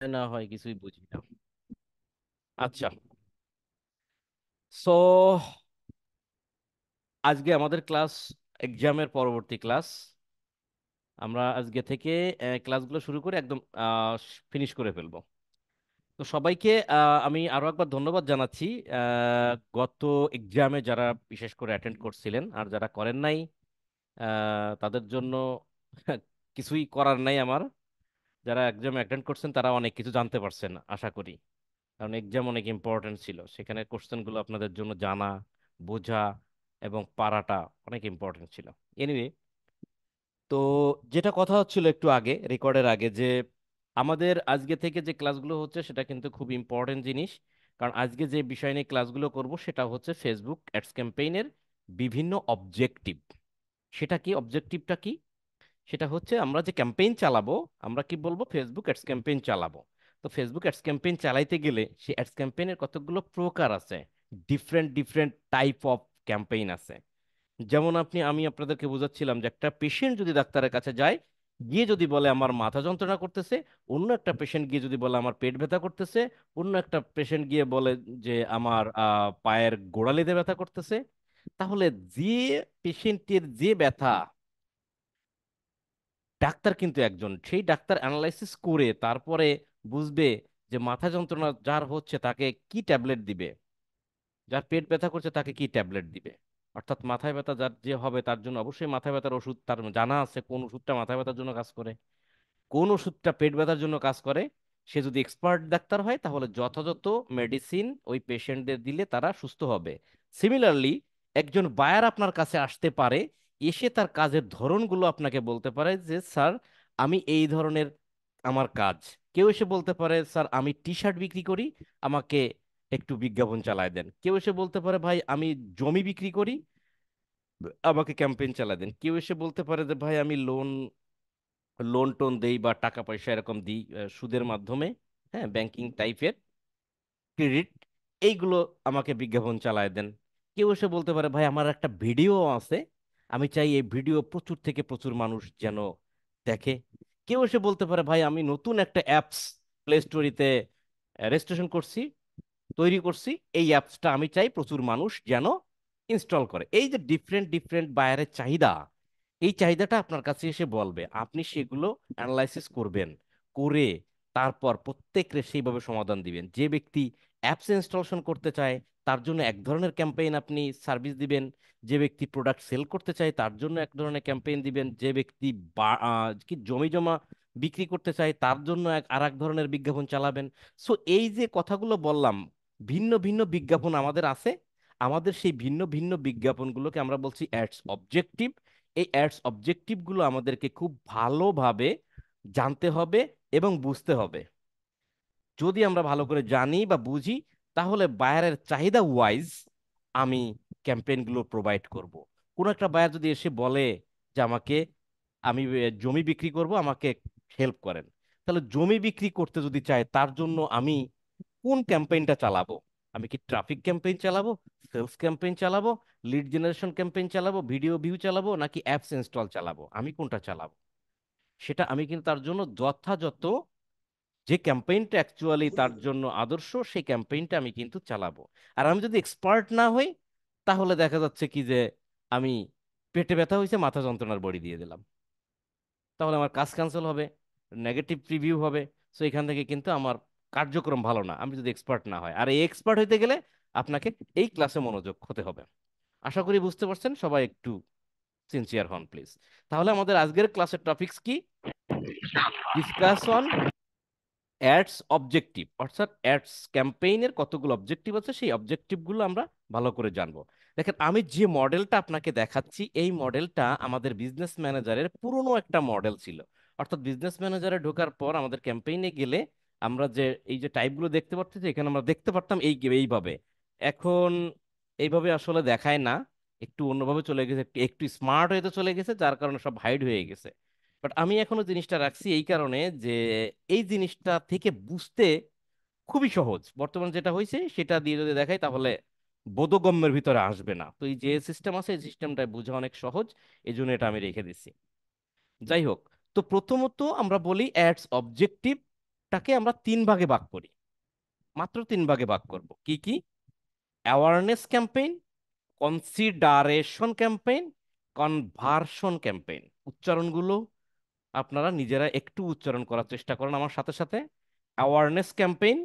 না হয় কিছুই বুঝি না। আচ্ছা, সো আজকে আমাদের ক্লাস এক্সামের পরবর্তী ক্লাস। আমরা আজকে থেকে ক্লাসগুলো শুরু করে একদম ফিনিশ করে ফেলবো। তো সবাইকে আমি আরো একবার ধন্যবাদ জানাচ্ছি। গত এক্সামে যারা বিশেষ করে অ্যাটেন্ড করছিলেন আর যারা করেন নাই, তাদের জন্য কিছুই করার নাই আমার। যারা এক্সাম অ্যাটেন্ড করছেন তারা অনেক কিছু জানতে পারছেন আশা করি, কারণ এক্সাম অনেক ইম্পর্টেন্ট ছিল। সেখানে কোশ্চেনগুলো আপনাদের জন্য জানা, বোঝা এবং পারাটা অনেক ইম্পর্টেন্ট ছিল। এনিওয়ে, তো যেটা কথা হচ্ছিল একটু আগে, রেকর্ডের আগে, যে আমাদের আজকে থেকে যে ক্লাসগুলো হচ্ছে সেটা কিন্তু খুব ইম্পর্টেন্ট জিনিস। কারণ আজকে যে বিষয় নিয়ে ক্লাসগুলো করব সেটা হচ্ছে ফেসবুক অ্যাডস ক্যাম্পেইনের বিভিন্ন অবজেক্টিভ। সেটা কি, অবজেক্টিভটা কি? সেটা হচ্ছে আমরা যে ক্যাম্পেইন চালাবো, আমরা কি বলবো, ফেসবুক অ্যাডস ক্যাম্পেইন চালাবো। তো ফেসবুক অ্যাডস ক্যাম্পেইন চালাইতে গেলে সেই অ্যাডস ক্যাম্পেইনের কতগুলো প্রকার আছে, different different type of campaign আছে। যেমন আমি আপনাদেরকে বোঝাচ্ছিলাম যে একটা পেশেন্ট যদি ডাক্তারের কাছে যায়, গিয়ে যদি বলে আমার মাথা যন্ত্রণা করতেছে, অন্য একটা পেশেন্ট গিয়ে যদি বলে আমার পেট ব্যথা করতেছে, অন্য একটা পেশেন্ট গিয়ে বলে যে আমার পায়ের গোড়ালিতে ব্যথা করতেছে, তাহলে যে পেশেন্টের যে ব্যথা, ডাক্তার কিন্তু একজন, সেই ডাক্তার অ্যানালাইসিস করে তারপরে বুঝবে যে মাথা যন্ত্রণা যার হচ্ছে তাকে কি ট্যাবলেট দিবে, যার পেট ব্যথা করছে তাকে কি ট্যাবলেট দিবে। অর্থাৎ মাথায় ব্যথা যার যে হবে তার জন্য অবশ্যই মাথা ব্যথার ওষুধ তার জানা আছে, কোন ওষুধটা মাথা ব্যথার জন্য কাজ করে, কোন ওষুধটা পেট ব্যথার জন্য কাজ করে। সে যদি এক্সপার্ট ডাক্তার হয় তাহলে যথাযথ মেডিসিন ওই পেশেন্টদের দিলে তারা সুস্থ হবে। সিমিলারলি, একজন বায়ার আপনার কাছে আসতে পারে, এসে তার কাজের ধরনগুলো আপনাকে বলতে পারে যে স্যার আমি এই ধরনের আমার কাজ। কেউ এসে বলতে পারে স্যার আমি টি শার্ট বিক্রি করি, আমাকে একটু বিজ্ঞাপন চালায় দেন। কেউ এসে বলতে পারে ভাই আমি জমি বিক্রি করি, আমাকে ক্যাম্পেইন চালায় দেন। কেউ এসে বলতে পারে যে ভাই আমি লোন লোন টোন দেই বা টাকা পয়সা এরকম দিই সুদের মাধ্যমে, হ্যাঁ, ব্যাংকিং টাইপের ক্রেডিট, এইগুলো আমাকে বিজ্ঞাপন চালায় দেন। কেউ এসে বলতে পারে ভাই আমার একটা ভিডিও আছে, আমি চাই এই ভিডিও প্রচুর থেকে প্রচুর মানুষ যেন দেখে। কেউ এসে বলতে পারে ভাই আমি নতুন একটা অ্যাপস প্লে স্টোরিতে রেজিস্ট্রেশন করছি, তৈরি করছি, এই অ্যাপসটা আমি চাই প্রচুর মানুষ যেন ইনস্টল করে। এই যে ডিফারেন্ট ডিফারেন্ট বায়ারের চাহিদা, এই চাহিদাটা আপনার কাছে এসে বলবে, আপনি সেগুলো অ্যানালাইসিস করবেন, করে তারপর প্রত্যেককে সেইভাবে সমাধান দিবেন। যে ব্যক্তি অ্যাপস ইনস্টলেশন করতে চায় তার জন্য এক ধরনের ক্যাম্পেইন আপনি সার্ভিস দিবেন, যে ব্যক্তি প্রোডাক্ট সেল করতে চায় তার জন্য এক ধরনের ক্যাম্পেইন দিবেন, যে ব্যক্তি কি জমি জমা বিক্রি করতে চায় তার জন্য আর এক ধরনের বিজ্ঞাপন চালাবেন। সো এই যে কথাগুলো বললাম, ভিন্ন ভিন্ন বিজ্ঞাপন আমাদের আছে। আমাদের সেই ভিন্ন ভিন্ন বিজ্ঞাপনগুলোকে আমরা বলছি অ্যাডস অবজেক্টিভ। এই অ্যাডস অবজেক্টিভ গুলো আমাদেরকে খুব ভালোভাবে জানতে হবে এবং বুঝতে হবে। যদি আমরা ভালো করে জানি বা বুঝি, তাহলে বায়ারের চাহিদা ওয়াইজ আমি ক্যাম্পেইনগুলো প্রোভাইড করব। কোন একটা বায়ার যদি এসে বলে যে আমাকে, আমি জমি বিক্রি করব, আমাকে হেল্প করেন, তাহলে জমি বিক্রি করতে যদি চায় তার জন্য আমি কোন ক্যাম্পেইনটা চালাবো? আমি কি ট্রাফিক ক্যাম্পেইন চালাবো, সেলস ক্যাম্পেইন চালাবো, লিড জেনারেশন ক্যাম্পেইন চালাবো, ভিডিও ভিউ চালাবো, নাকি অ্যাপস ইনস্টল চালাবো? আমি কোনটা চালাবো? সেটা আমি কিন্তু তার জন্য যথাযথ যে ক্যাম্পেইনটা অ্যাকচুয়ালি তার জন্য আদর্শ সেই ক্যাম্পেইনটা আমি কিন্তু চালাবো। আর আমি যদি এক্সপার্ট না হই, তাহলে দেখা যাচ্ছে কি যে আমি পেটে ব্যথা হয়েছে মাথা যন্ত্রণার বড়ি দিয়ে দিলাম, তাহলে আমার কাজ ক্যান্সেল হবে, নেগেটিভ রিভিউ হবে। সো এখান থেকে কিন্তু আমার কার্যক্রম ভালো না, আমি যদি এক্সপার্ট না হয়। আর এই এক্সপার্ট হইতে গেলে আপনাকে এই ক্লাসে মনোযোগ হতে হবে। আশা করি বুঝতে পারছেন। সবাই একটু সিনসিয়ার হন প্লিজ। তাহলে আমাদের আজকের ক্লাসের টপিকস কি? ডিসকাস অন অ্যাডস অবজেক্টিভ, অর্থাৎ অ্যাডস ক্যাম্পেইনের কতগুলো অবজেক্টিভ আছে সেই অবজেক্টিভগুলো আমরা ভালো করে জানবো। দেখেন, আমি যে মডেলটা আপনাকে দেখাচ্ছি এই মডেলটা আমাদের বিজনেস ম্যানেজারের পুরনো একটা মডেল ছিল। অর্থাৎ বিজনেস ম্যানেজারে ঢোকার পর আমাদের ক্যাম্পেইনে গেলে আমরা যে এই যে টাইপগুলো দেখতে পারতেছি, এখানে আমরা দেখতে পারতাম এইভাবে। এখন এইভাবে আসলে দেখায় না, একটু অন্যভাবে চলে গেছে, একটু একটু স্মার্ট হয়ে চলে গেছে, যার কারণে সব হাইড হয়ে গেছে। বাট আমি এখনো জিনিসটা রাখছি এই কারণে যে এই জিনিসটা থেকে বুঝতে খুবই সহজ। বর্তমান যেটা হয়েছে সেটা দিয়ে যদি দেখাই তাহলে বোধগম্যের ভিতরে আসবে না। তো এই যে সিস্টেম আছে এই সিস্টেমটা বোঝা অনেক সহজ, এই জন্য এটা আমি রেখে দিচ্ছি। যাই হোক, তো প্রথমত আমরা বলি অ্যাডস অবজেক্টিভ। টাকে আমরা তিন ভাগে ভাগ করি, মাত্র তিন ভাগে ভাগ করব। কি কি? Awareness campaign, consideration campaign, conversion campaign. উচ্চারণগুলো আপনারা নিজেরা একটু উচ্চারণ করার চেষ্টা করেন আমার সাথে সাথে। Awareness campaign,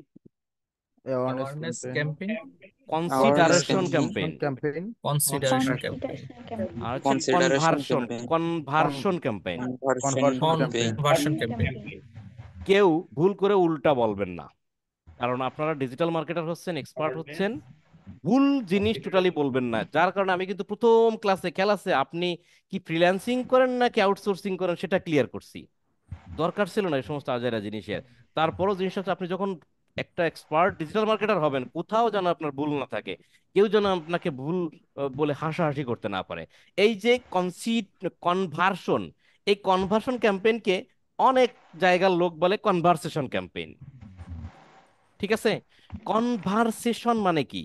awareness awareness campaign, campaign, awareness consideration campaign, campaign, campaign, consideration campaign, consideration campaign, আর হচ্ছে consideration conversion campaign, conversion campaign. conversion conversion campaign. Campaign. Conversion conversion campaign. campaign, কেউ ভুল করে উল্টা বলবেন না, কারণ আপনারা ডিজিটাল মার্কেটার হচ্ছেন, এক্সপার্ট হচ্ছেন। ভুল জিনিস টোটালি বলবেন না। যার কারণে আমি কিন্তু প্রথম ক্লাসে আপনি কি ফ্রিল্যান্সিং করেন নাকি আউটসোর্সিং করেন সেটা ক্লিয়ার করছি। দরকার ছিল না এই সমস্ত আজাইরা জিনিসের। তারপরও জিনিসটা হচ্ছে, আপনি যখন একটা এক্সপার্ট ডিজিটাল মার্কেটার হবেন, কোথাও যেন আপনার ভুল না থাকে, কেউ যেন আপনাকে ভুল বলে হাসাহাসি করতে না পারে। এই যে কনভার্সন, এই কনভার্সন ক্যাম্পেইনকে অনেক জায়গার লোক বলে কনভারসেশন ক্যাম্পেইন। ঠিক আছে? কনভারসেশন মানে কি?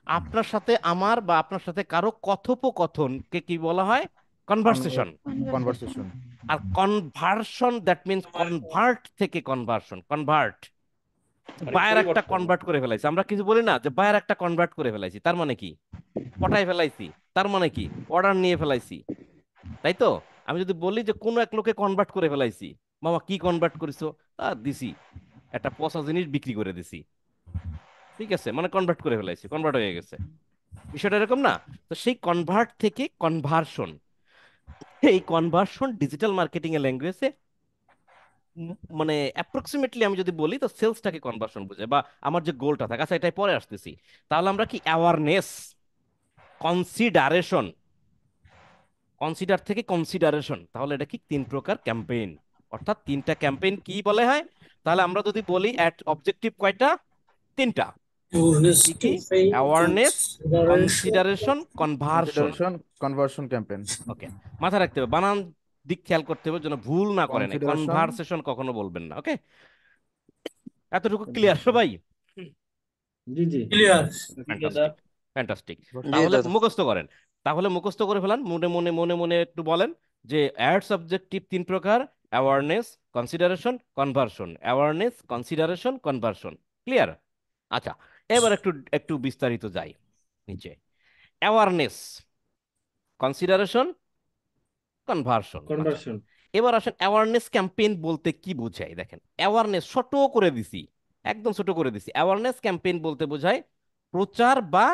আপনার সাথে আমার বা আপনার সাথে কারো কথোপকথনকে কি বলা হয়? কনভারসেশন। conversation, conversation. আর কনভার্সন, দ্যাট মিনস কনভার্ট থেকে কনভার্সন, কনভার্ট। বায়ার একটা কনভার্ট করে ফেলাইছি, আমরা কিছু বলি না যে বায়ার একটা কনভার্ট করে ফেলাইছি, তার মানে কি? পটায় ফেলাইছি, তার মানে কি? অর্ডার নিয়ে ফেলাইছি, তাই তো? আমি যদি বলি যে কোনো এক লোকে কনভার্ট করে ফেলাইছি, মামা কি কনভার্ট করেছো? দিছি, একটা পচা জিনিস বিক্রি করে দিছি। ঠিক আছে, মানে কনভার্ট করে ফেলাইছি, কনভার্ট হয়ে গেছে। বিষয়টা এরকম না? তো সেই কনভার্ট থেকে কনভার্সন, এই কনভার্সন ডিজিটাল মার্কেটিং এর ল্যাঙ্গুয়েজে মানে অ্যাপ্রক্সিমেটলি আমি যদি বলি তো সেলসটাকে কনভার্সন বোঝায়, বা আমার যে গোলটা থাকে। আচ্ছা, এটাই পরে আসতেছি। তাহলে আমরা কি অ্যাওয়ারনেস, কনসিডারেশন, কনসিডার থেকে কনসিডারেশন, তাহলে এটা কি তিন প্রকার ক্যাম্পেইন, অর্থাৎ তিনটা ক্যাম্পেইন কি বলে হয়? তাহলে আমরা যদি বলি অ্যাট অবজেক্টিভ কয়টা? তিনটা। কি কি? Awareness, consideration, conversion. Consideration, conversion campaign. Okay, মাথায় রাখতে হবে, বানান দিক খেয়াল করতে হবে যেন ভুল না করেন। কনসিডারেশন, কনভারসেশন কখনো বলবেন না। ওকে, এতটুকু ক্লিয়ার সবাই? জি জি ক্লিয়ার। Fantastic, fantastic. জি তাহলে দাদা। মুখস্থ করেন, তাহলে মুখস্থ করে ফেলান, মনে মনে মনে মনে একটু বলেন যে অ্যাড সাবজেক্টিভ তিন প্রকার: awareness, consideration, conversion. Awareness, consideration, conversion. Clear? আচ্ছা, এবার একটু একটু বিস্তারিত যাই নিচে। Awareness, consideration, conversion. আচ্ছা, কনভার্সন এবার আসেন অ্যাওয়ারনেস ক্যাম্পেইন বলতে কি বোঝায়। দেখেন, অ্যাওয়ারনেস ছোট করে দিছি, একদম ছোট করে দিছি। অ্যাওয়ারনেস ক্যাম্পেইন বলতে বোঝায় প্রচার বা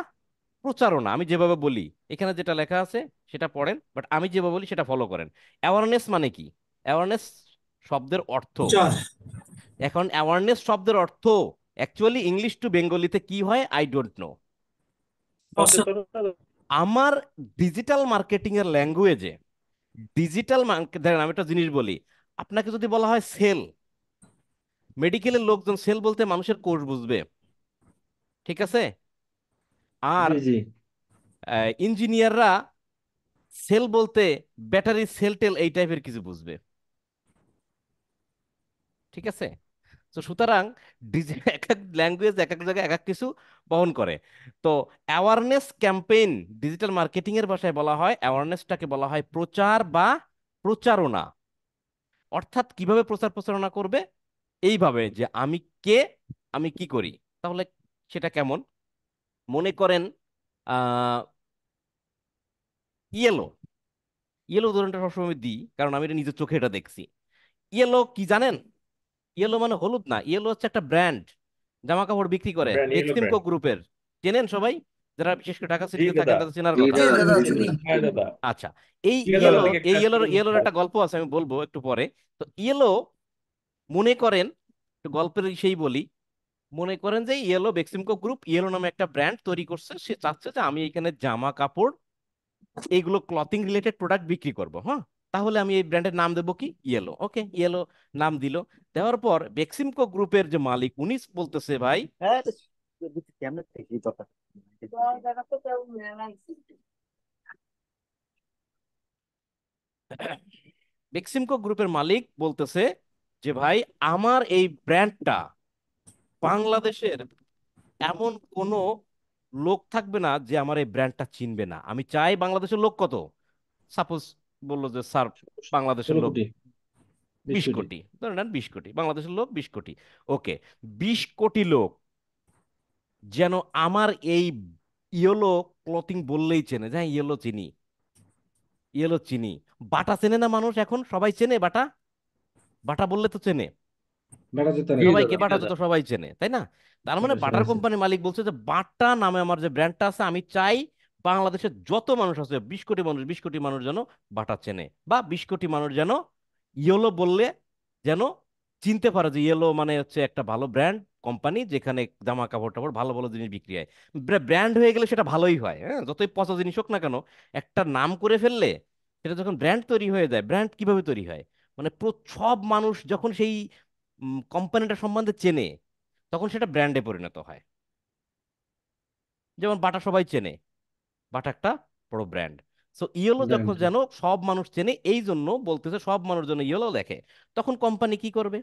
প্রচারণা। আমি যেভাবে বলি, এখানে যেটা লেখা আছে সেটা পড়েন, বাট আমি যেভাবে বলি সেটা ফলো করেন। অ্যাওয়ারনেস মানে কি? অ্যাওয়ারনেস শব্দের অর্থ, প্রচার। এখন অ্যাওয়ারনেস শব্দের অর্থ অ্যাকচুয়ালি ইংলিশ টু বেঙ্গলিতে কি হয় আই ডোন্ট নো। সচেতনতা। আমার ডিজিটাল মার্কেটিং এর ল্যাঙ্গুয়েজে, ডিজিটাল মার্কেট, দেখেন আমি একটা জিনিস বলি, আপনাকে যদি বলা হয় সেল, মেডিকেলের লোকজন সেল বলতে মানুষের কোষ বুঝবে, ঠিক আছে? আর জি জি ইঞ্জিনিয়াররা সেল বলতে ব্যাটারি সেল টেল এই টাইপের কিছু বুঝবে, ঠিক আছে? তো সুতরাং এক এক ল্যাঙ্গুয়েজ এক এক জায়গায় এক এক কিছু বহন করে। তো অ্যাওয়ারনেস ক্যাম্পেইন ডিজিটাল মার্কেটিং এর ভাষায় বলা হয়, অ্যাওয়ারনেসটাকে বলা হয় প্রচার বা প্রচারণা। অর্থাৎ কিভাবে প্রচার প্রচারণা করবে? এইভাবে যে আমি কে, আমি কি করি। তাহলে সেটা কেমন? মনে করেন আহ ইয়েলো, ইয়েলো উদাহরণটা সবসময় আমি দিই কারণ আমি এটা নিজের চোখে এটা দেখছি। ইয়েলো কি জানেন? ইয়েলো মানে হলুদ না, ইয়েলো হচ্ছে একটা ব্র্যান্ড, জামা কাপড় বিক্রি করে, ব্র্যান্ড, ইয়েলো বেক্সিমকো ব্র্যান্ড। গ্রুপের। চেনেন সবাই? যারা বিশেষ করে ঢাকা জি সিটিতে দাদা। থাকেন তাদের চেনার জি কথা। দাদা। দাদা জি চিনি। দাদা। হ্যাঁ দাদা। আচ্ছা, এই সিঙ্গারা ইয়েলো, থেকে এই কাজ ইয়েলোর করে ইয়েলোর নিতে একটা গল্প আছে, আমি বলবো একটু পরে। তো ইয়েলো, মনে করেন, একটু গল্পের সেই বলি, মনে করেন যে ইয়েলো, বেক্সিমকো গ্রুপ ইয়েলো নামে একটা ব্র্যান্ড তৈরি করছে। সে চাচ্ছে যে আমি এখানে জামা কাপড়, এইগুলো ক্লথিং রিলেটেড প্রোডাক্ট বিক্রি করব। হ্যাঁ, তাহলে আমি এই ব্র্যান্ডের নাম দেবো কি? ইয়েলো। ওকে, ইয়েলো নাম দিল। দেওয়ার পর বেক্সিমকো গ্রুপের যে মালিক উনি বলতেছে, ভাই বেক্সিমকো গ্রুপের মালিক বলতেছে যে ভাই আমার এই ব্র্যান্ডটা বাংলাদেশের এমন কোনো লোক থাকবে না যে আমার এই ব্র্যান্ডটা চিনবে না। আমি চাই বাংলাদেশের লোক কত, সাপোজ বললো যে স্যার বাংলাদেশের 16 লোক কোটি। বিশ 20 কোটি। কোটি, ধরে নেন 20 কোটি, বাংলাদেশের লোক 20 কোটি। ওকে, 20 কোটি লোক যেন আমার এই ইয়েলো ক্লথিং বললেই চেনে, যে হ্যাঁ ইয়েলো চিনি, ইয়েলো চিনি। বাটা চেনে না মানুষ? এখন সবাই চেনে বাটা, বাটা বললে তো চেনে, বাটা জুতা জি রাখে। সবাইকে দাদা। বাটা জুতো সবাই চেনে, তাই না? তার মানে সবাই বাটার আছে। কোম্পানির মালিক বলছে যে বাটা নামে আমার যে ব্র্যান্ডটা আছে, আমি চাই বাংলাদেশের যত মানুষ আছে 20 কোটি মানুষ, 20 কোটি মানুষ যেন বাটা চেনে, বা 20 কোটি মানুষ যেন ইয়েলো বললে যেন চিনতে পারে যে ইয়েলো মানে হচ্ছে একটা ভালো ব্র্যান্ড কোম্পানি, যেখানে জামা কাপড় টাপড় ভালো ভালো জিনিস বিক্রি হয়। ব্র্যান্ড হয়ে গেলে সেটা ভালোই হয়, হ্যাঁ, যতই পচা জিনিস হোক না কেন, একটা নাম করে ফেললে সেটা যখন ব্র্যান্ড তৈরি হয়ে যায়। ব্র্যান্ড কিভাবে তৈরি হয়? মানে সব মানুষ যখন সেই কোম্পানিটা সম্বন্ধে চেনে, তখন সেটা ব্র্যান্ডে পরিণত হয়। যেমন বাটা সবাই চেনে, বাটা একটা বড় ব্র্যান্ড। So yellow brand. যখন যেন সব মানুষ চেনে, এই জন্য বলতেছে সব মানুষ যেন ইয়েলো দেখে। তখন কোম্পানি কি করবে?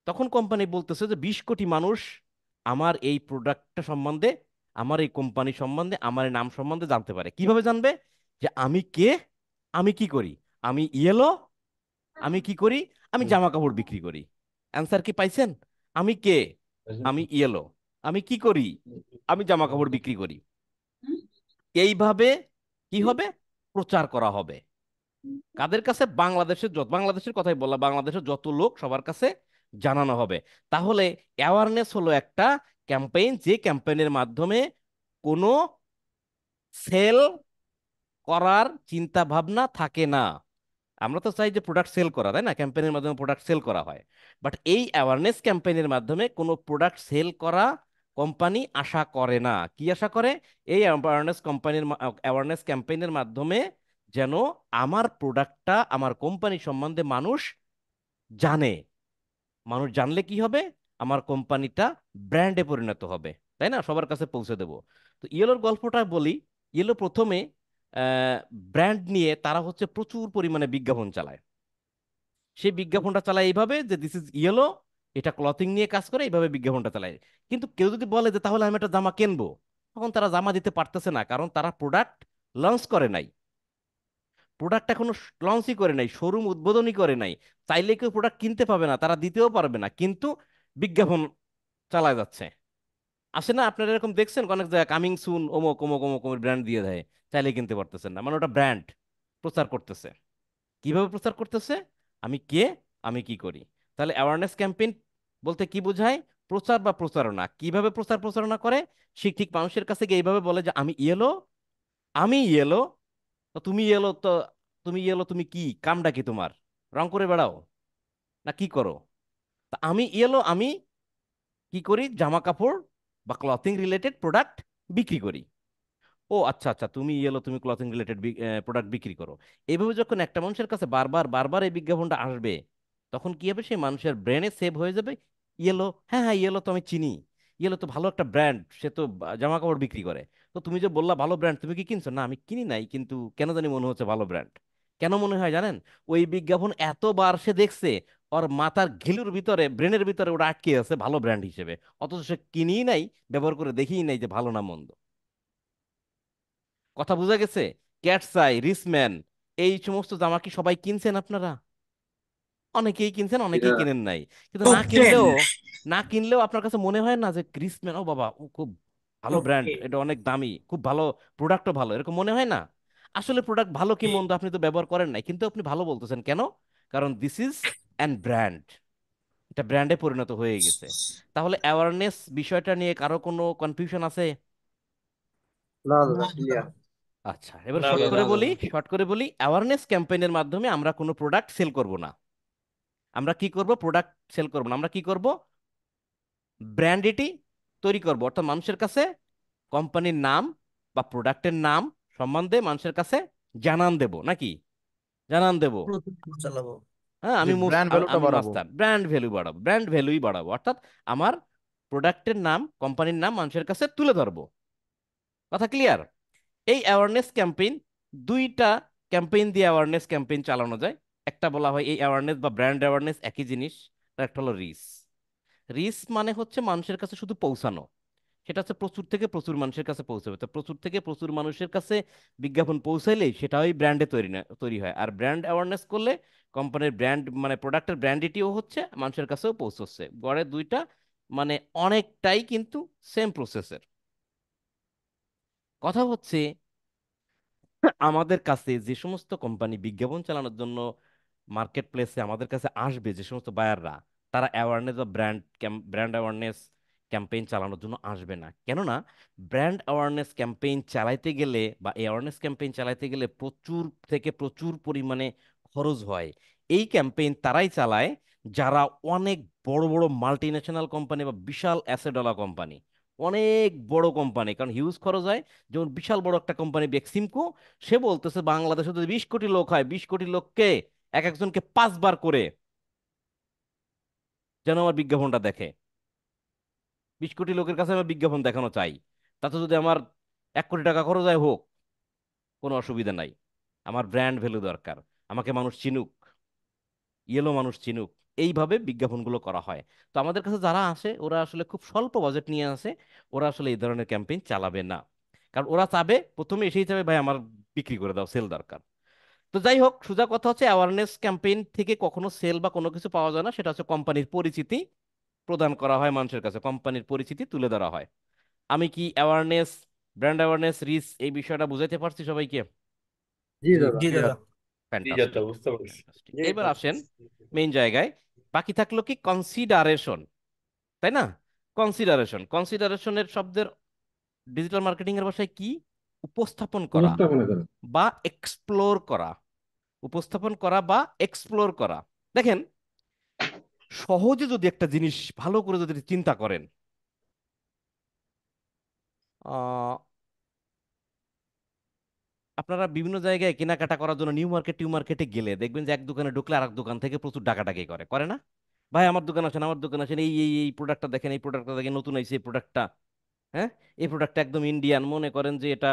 তখন কোম্পানি বলতেছে যে 20 কোটি মানুষ আমার এই প্রোডাক্টটা সম্বন্ধে, আমার এই কোম্পানি সম্বন্ধে, আমার এই নাম সম্বন্ধে জানতে পারে। কিভাবে জানবে? যে আমি কে, আমি কি করি। আমি ইয়েলো, আমি কি করি? আমি জামা কাপড় বিক্রি করি। অ্যান্সার কি পাইছেন? আমি কে, আমি ইয়েলো, আমি কি করি, আমি জামা কাপড় বিক্রি করি। এইভাবে কি হবে? প্রচার করা হবে। কাদের কাছে? বাংলাদেশের যত, বাংলাদেশের কথাই বললাম, বাংলাদেশের যত লোক সবার কাছে জানানো হবে। তাহলে অ্যাওয়ারনেস হলো একটা ক্যাম্পেইন, যে ক্যাম্পেইনের মাধ্যমে কোনো সেল করার চিন্তা ভাবনা থাকে না। আমরা তো চাই যে প্রোডাক্ট সেল করা, তাই না? ক্যাম্পেইনের মাধ্যমে প্রোডাক্ট সেল করা হয়। বাট এই অ্যাওয়ারনেস ক্যাম্পেইনের মাধ্যমে কোনো প্রোডাক্ট সেল করা কোম্পানি আশা করে না। কি আশা করে? এই অ্যাওয়ারনেস ক্যাম্পেইনের মাধ্যমে যেন আমার প্রোডাক্টটা, আমার কোম্পানি সম্বন্ধে মানুষ জানে। মানুষ জানলে কি হবে? আমার কোম্পানিটা ব্র্যান্ডে পরিণত হবে, তাই না? সবার কাছে পৌঁছে দেব। তো ইয়েলোর গল্পটা বলি। ইয়েলো প্রথমে ব্র্যান্ড নিয়ে তারা হচ্ছে প্রচুর পরিমাণে বিজ্ঞাপন চালায়। সেই বিজ্ঞাপনটা চালায় এইভাবে যে দিস ইজ ইয়েলো, এটা ক্লথিং নিয়ে কাজ করে, এইভাবে বিজ্ঞাপনটা চালায়। কিন্তু কেউ যদি বলে যে তাহলে আমি একটা জামা কিনবো, তখন তারা জামা দিতে পারতেছে না, কারণ তারা প্রোডাক্ট লঞ্চ করে নাই। প্রোডাক্ট এখনো লঞ্চই করে নাই, শোরুম উদ্বোধনই করে নাই। চাইলে কেউ প্রোডাক্ট কিনতে পাবে না, তারা দিতেও পারবে না, কিন্তু বিজ্ঞাপন চালায় যাচ্ছে। আসে না? আপনারা এরকম দেখছেন অনেক জায়গায়, কামিং সুন অমুক অমুক অমুক অমুক ব্র্যান্ড দিয়ে দেয়, চাইলে কিনতে পারতেছেন না, মানে ওটা ব্র্যান্ড প্রচার করতেছে। কিভাবে প্রচার করতেছে? আমি কে, আমি কি করি। তাহলে অ্যাওয়ারনেস ক্যাম্পেইন বলতে কি বোঝায়? প্রচার বা প্রচারণা। কিভাবে প্রচার প্রচারণা করে? সে ঠিক মানুষের কাছে গিয়ে এইভাবে বলে যে আমি ইয়েলো, আমি ইয়েলো। তো তুমি ইয়েলো, তো তুমি ইয়েলো, তুমি কি কামটা কি তোমার? রং করে বেড়াও না কি করো? তা আমি ইয়েলো, আমি কি করি? জামা কাপড় বা ক্লথিং রিলেটেড প্রোডাক্ট বিক্রি করি। ও আচ্ছা আচ্ছা, তুমি ইয়েলো, তুমি ক্লথিং রিলেটেড প্রোডাক্ট বিক্রি করো। এইভাবে যখন একটা মানুষের কাছে বারবার বারবার এই বিজ্ঞাপনটা আসবে, তখন কি হবে? সেই মানুষের ব্রেনে সেভ হয়ে যাবে ইয়েলো। হ্যাঁ হ্যাঁ, ইয়েলো তো আমি চিনি, ইয়েলো তো ভালো একটা ব্র্যান্ড, সে তো জামা কাপড় বিক্রি করে। তো তুমি যে বললা ভালো ব্র্যান্ড, তুমি কি কিনছো? না আমি কিনি নাই, কিন্তু কেন জানি মনে হচ্ছে ভালো ব্র্যান্ড। কেন মনে হয় জানেন? ওই বিজ্ঞাপন এতবার সে দেখছে, ওর মাথার ঘিলুর ভিতরে, ব্রেনের ভিতরে ওটা আটকে আছে ভালো ব্র্যান্ড হিসেবে। অথচ সে কিনেই নাই, ব্যবহার করে দেখিই নাই যে ভালো না মন্দ। কথা বোঝা গেছে? ক্যাটসাই, রিসম্যান, এই সমস্ত জামা কি সবাই কিনছেন আপনারা? অনেকেই কিনছেন, অনেকেই এরা কিনেন নাই। কিন্তু না ওকে কিনলেও, না কিনলেও আপনার কাছে মনে হয় না যে রিসম্যান, ও বাবা, ও খুব ভালো ব্র্যান্ড, ওকে এটা অনেক দামি, খুব ভালো, প্রোডাক্টও ভালো, এরকম মনে হয় না? আসলে প্রোডাক্ট ভালো কি মন্দ আপনি তো ব্যবহার করেন নাই, কিন্তু আপনি ভালো বলতেছেন কেন? কারণ দিস ইজ অ্যান ব্র্যান্ড, এটা ব্র্যান্ডে পরিণত হয়ে গেছে। তাহলে অ্যাওয়ারনেস বিষয়টা নিয়ে কারো কোনো কনফিউশন আছে? না দাদা, ক্লিয়ার। আচ্ছা, এবার না শর্ট দাদা। করে বলি, শর্ট করে বলি, অ্যাওয়ারনেস ক্যাম্পেইনের মাধ্যমে আমরা কোনো প্রোডাক্ট সেল করব না। আমরা কি করব? প্রোডাক্ট সেল করব না, আমরা কি করব? ব্র্যান্ডিটি তৈরি করব, অর্থাৎ মানুষের কাছে কোম্পানির নাম বা প্রোডাক্টের নাম সম্বন্ধে মানুষের কাছে জানান দেব, নাকি? জানান দেব। প্রতিদিন চালাবো। হ্যাঁ, জি, আমি ব্র্যান্ড ভ্যালুটা আমি বাড়াবো। মাস্টার, ব্র্যান্ড ভ্যালু বাড়াবো, ব্র্যান্ড ভ্যালুই বাড়াবো, অর্থাৎ আমার প্রোডাক্টের নাম, কোম্পানির নাম মানুষের কাছে তুলে ধরবো। কথা ক্লিয়ার? এই অ্যাওয়ারনেস ক্যাম্পেইন, দুইটা ক্যাম্পেইন দিয়ে অ্যাওয়ারনেস ক্যাম্পেইন চালানো যায়। একটা বলা হয় এই অ্যাওয়ারনেস বা ব্র্যান্ড অ্যাওয়ারনেস একই জিনিস। আর একটা হলো রিস। রিস মানে হচ্ছে মানুষের কাছে শুধু পৌঁছানো। সেটা হচ্ছে প্রচুর থেকে প্রচুর মানুষের কাছে পৌঁছাবে। তো প্রচুর থেকে প্রচুর মানুষের কাছে বিজ্ঞাপন পৌঁছাইলেই সেটা ওই ব্র্যান্ডে তৈরি হয়। আর ব্র্যান্ড অ্যাওয়ারনেস করলে কোম্পানির ব্র্যান্ড মানে প্রোডাক্টের ব্র্যান্ডিটিও হচ্ছে, মানুষের কাছেও পৌঁছচ্ছে, গড়ে দুইটা মানে অনেকটাই কিন্তু সেম প্রসেসের। কথা হচ্ছে আমাদের কাছে যে সমস্ত কোম্পানি বিজ্ঞাপন চালানোর জন্য মার্কেট প্লেসে আমাদের কাছে আসবে, যে সমস্ত বায়াররা, তারা অ্যাওয়ারনেস বা ব্র্যান্ড অ্যাওয়ারনেস ক্যাম্পেইন চালানোর জন্য আসবে না। কেননা ব্র্যান্ড অ্যাওয়ারনেস ক্যাম্পেইন চালাইতে গেলে বা অ্যাওয়ারনেস ক্যাম্পেইন চালাইতে গেলে প্রচুর থেকে প্রচুর পরিমাণে খরচ হয়। এই ক্যাম্পেইন তারাই চালায় যারা অনেক বড় বড় মাল্টি ন্যাশনাল কোম্পানি বা বিশাল অ্যাসেটওয়ালা কোম্পানি, অনেক বড় কোম্পানি, কারণ হিউজ খরচ হয়। যেমন বিশাল বড় একটা কোম্পানি বেক্সিমকো, সে বলতেছে বাংলাদেশে যদি 20 কোটি লোক হয়, 20 কোটি লোককে এক একজনকে 5 বার করে যেন আমার বিজ্ঞাপনটা দেখে। 20 কোটি লোকের কাছে আমার বিজ্ঞাপন দেখানো চাই। তাতে যদি আমার 1 কোটি টাকা খরচ হয় হোক, কোনো অসুবিধা নাই। আমার ব্র্যান্ড ভ্যালু দরকার, আমাকে মানুষ চিনুক, ইয়েলো মানুষ চিনুক। এইভাবে বিজ্ঞাপনগুলো করা হয়। তো আমাদের কাছে যারা আসে ওরা আসলে খুব স্বল্প বাজেট নিয়ে আসে, ওরা আসলে এই ধরনের ক্যাম্পেইন চালাবে না। কারণ ওরা চাবে, প্রথমে এসেই চাবে ভাই আমার বিক্রি করে দাও, সেল দরকার। তো যাই হোক, সোজা কথা হচ্ছে অ্যাওয়ারনেস ক্যাম্পেইন থেকে কখনো সেল বা কোনো কিছু পাওয়া যায় না। সেটা হচ্ছে কোম্পানির পরিচিতি প্রদান করা হয় মানুষের কাছে, কোম্পানির পরিচিতি তুলে ধরা হয়। আমি কি অ্যাওয়ারনেস, ব্র্যান্ড অ্যাওয়ারনেস, রিচ, এই বিষয়টা বুঝাইতে পারছি সবাইকে? জি জি দাদা। জি দাদা। জি দাদা, ফ্যান্টাস্টিক, বুঝতে পারছি। ফ্যান্টাস্টিক। জি এবার দাদা। আসেন মেইন জায়গায়। বাকি থাকলো কি কনসিডারেশন, তাই না? কনসিডারেশনের শব্দের ডিজিটাল মার্কেটিং এর ভাষায় কি? উপস্থাপন করা উপস্থাপনা করা। বা এক্সপ্লোর করা। উপস্থাপন করা বা এক্সপ্লোর করা। দেখেন, সহজে যদি একটা জিনিস ভালো করে যদি চিন্তা করেন, আহ, আপনারা বিভিন্ন জায়গায় কেনাকাটা করার জন্য নিউ মার্কেট টিউ মার্কেটে গেলে দেখবেন যে এক দোকানে ঢুকলে আরেক দোকান থেকে প্রচুর ডাকাডাকি করে, করে না? ভাই আমার দোকান আসেন, আমার দোকান আসেন, এই এই এই প্রোডাক্টটা দেখেন, এই প্রোডাক্টটা দেখেন, নতুন আইছে এই প্রোডাক্টটা। হ্যাঁ, এই প্রোডাক্টটা একদম ইন্ডিয়ান, মনে করেন যে এটা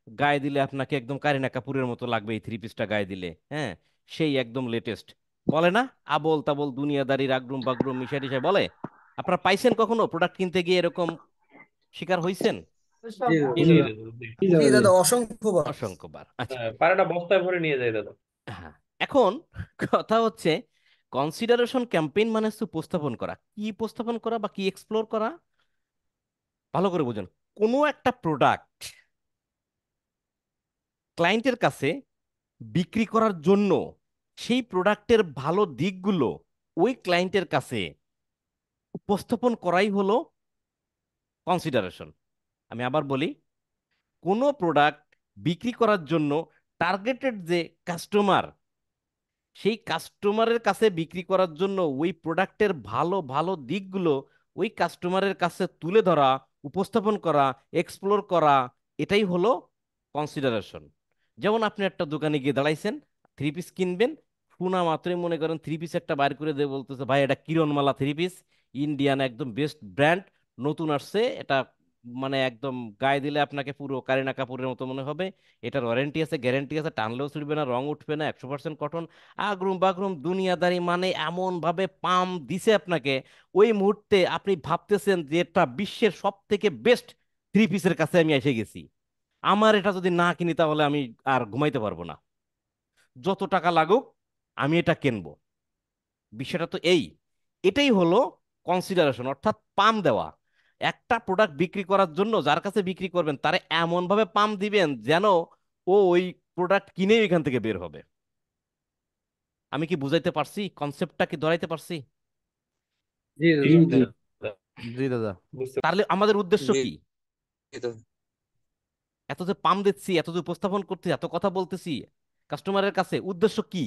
গায়ে দিলে আপনাকে একদম কারিনা কাপুরের মতো লাগবে, এই 3 পিসটা গায়ে দিলে। হ্যাঁ, সেই একদম লেটেস্ট, বলে না? আবোল তাবোল দুনিয়াদারি রাগরুম বাগরুম মিশাই টিশাই বলে। আপনারা পাইছেন কখনো প্রোডাক্ট কিনতে গিয়ে এরকম শিকার হইছেন? জি জি দাদা। দাদা, জি। জি দাদা, জি। দাদা, অসংখ্যবার। অসংখ্যবার। আচ্ছা, হ্যাঁ, পাড়াটা বস্তায় ভরে নিয়ে যায় দাদা। হ্যাঁ। এখন কথা হচ্ছে কনসিডারেশন ক্যাম্পেইন মানে হচ্ছে উপস্থাপন করা। কি উপস্থাপন করা বা কি এক্সপ্লোর করা? ভালো করে বুঝুন। কোনো একটা প্রোডাক্ট ক্লায়েন্টের কাছে বিক্রি করার জন্য সেই প্রোডাক্টের ভালো দিকগুলো ওই ক্লায়েন্টের কাছে উপস্থাপন করাই হলো কনসিডারেশন। আমি আবার বলি, কোনো প্রোডাক্ট বিক্রি করার জন্য টার্গেটেড যে কাস্টমার, সেই কাস্টমারের কাছে বিক্রি করার জন্য ওই প্রোডাক্টের ভালো ভালো দিকগুলো ওই কাস্টমারের কাছে তুলে ধরা, উপস্থাপন করা, এক্সপ্লোর করা, এটাই হলো কনসিডারেশন। যেমন আপনি একটা দোকানে গিয়ে দাঁড়াইছেন, 3 পিস কিনবেন, শোনা মাত্রই মনে করেন 3 পিস একটা বাইর করে দিয়ে বলতেছে ভাই এটা কিরণমালা 3 পিস, ইন্ডিয়ান একদম বেস্ট ব্র্যান্ড, নতুন আসছে এটা, মানে একদম গায়ে দিলে আপনাকে পুরো কারিনা কাপুরের মতো মনে হবে, এটার ওয়ারেন্টি আছে, গ্যারেন্টি আছে, টানলেও ছুটবে না, রং উঠবে না, 100% কটন। আগরুম বাগরুম দুনিয়াদারি, মানে এমন ভাবে পাম দিছে আপনাকে, ওই মুহূর্তে আপনি ভাবতেছেন যে এটা বিশ্বের সব থেকে বেস্ট 3 পিসের কাছে আমি এসে গেছি, আমার এটা যদি না কিনি তাহলে আমি আর ঘুমাইতে পারবো না, যত টাকা লাগুক আমি এটা কিনবো। বিষয়টা তো এই, এটাই হলো কনসিডারেশন, অর্থাৎ পাম দেওয়া। একটা প্রোডাক্ট বিক্রি করার জন্য যার কাছে বিক্রি করবেন তারে এমন ভাবে পাম দিবেন যেন ও ওই প্রোডাক্ট কিনেই এখান থেকে বের হবে। আমি কি বুঝাইতে পারছি? কনসেপ্টটা কি ধরাইতে পারছি? জি জি দাদা। জি জি দাদা। বুঝতে তাহলে আমাদের উদ্দেশ্য জি কি? দাদা। এত যে পাম দিচ্ছি, এত যে উপস্থাপন করতেছি, এত কথা বলতেছি কাস্টমারের কাছে, উদ্দেশ্য কি?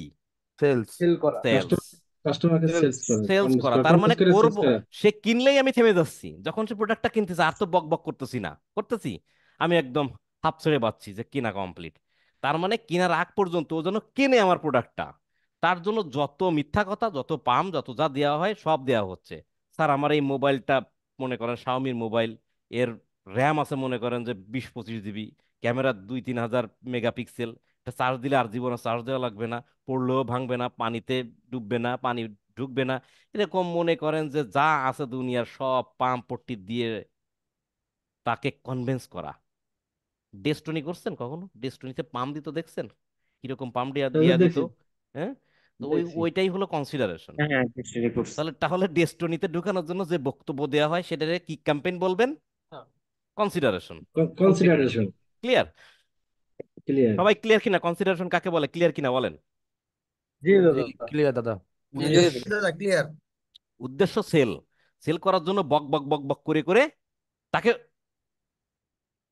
সেলস। সেল করা। সেলস। কাস্টমারকে সেলস। সেলস করে, সেলস করা তার মানে কনভিন্স করে সেলস করব। করা। সে কিনলেই আমি থেমে যাচ্ছি, যখন সে প্রোডাক্টটা কিনতেছে আর তো বক বক করতেছি না, করতেছি আমি একদম হাফ ছেড়ে পাচ্ছি যে কিনা কমপ্লিট। তার মানে কেনার আগ পর্যন্ত ও যেন কেনে আমার প্রোডাক্টটা, তার জন্য যত মিথ্যা কথা, যত পাম, যত যা দেওয়া হয় সব দেওয়া হচ্ছে। স্যার আমার এই মোবাইলটা, মনে করেন শাওমির মোবাইল, এর র্যাম আছে মনে করেন যে 20-25 জিবি, ক্যামেরা 2-3 হাজার মেগাপিক্সেল, এটা চার্জ দিলে আর জীবনে চার্জ দেওয়া লাগবে না, পড়লেও ভাঙবে না, পানিতে ডুববে না, পানি ঢুকবে না, এরকম মনে করেন যে যা আছে দুনিয়ার সব পাম্প পট্টি দিয়ে তাকে কনভিন্স করা। ডেস্টনি করছেন কখনো? ডেস্টনিতে পাম দিত দেখছেন কিরকম পাম দিয়া দিয়া দিত? দেখছি হ্যাঁ, তো দেখছি। ওইটাই হলো কনসিডারেশন। হ্যাঁ হ্যাঁ দেখছি করছি। তাহলে ডেস্টনিতে ঢুকানোর জন্য যে বক্তব্য দেওয়া হয় সেটাকে কি ক্যাম্পেইন বলবেন? কনসিডারেশন। কনসিডারেশন। ক্লিয়ার? ক্লিয়ার। সবাই ক্লিয়ার কিনা কনসিডারেশন কাকে বলে? ক্লিয়ার কিনা বলেন? জি জি দাদা। ক্লিয়ার দাদা। দাদা ক্লিয়ার। উদ্দেশ্য সেল। সেল করার জন্য বক বক বক বক করে করে তাকে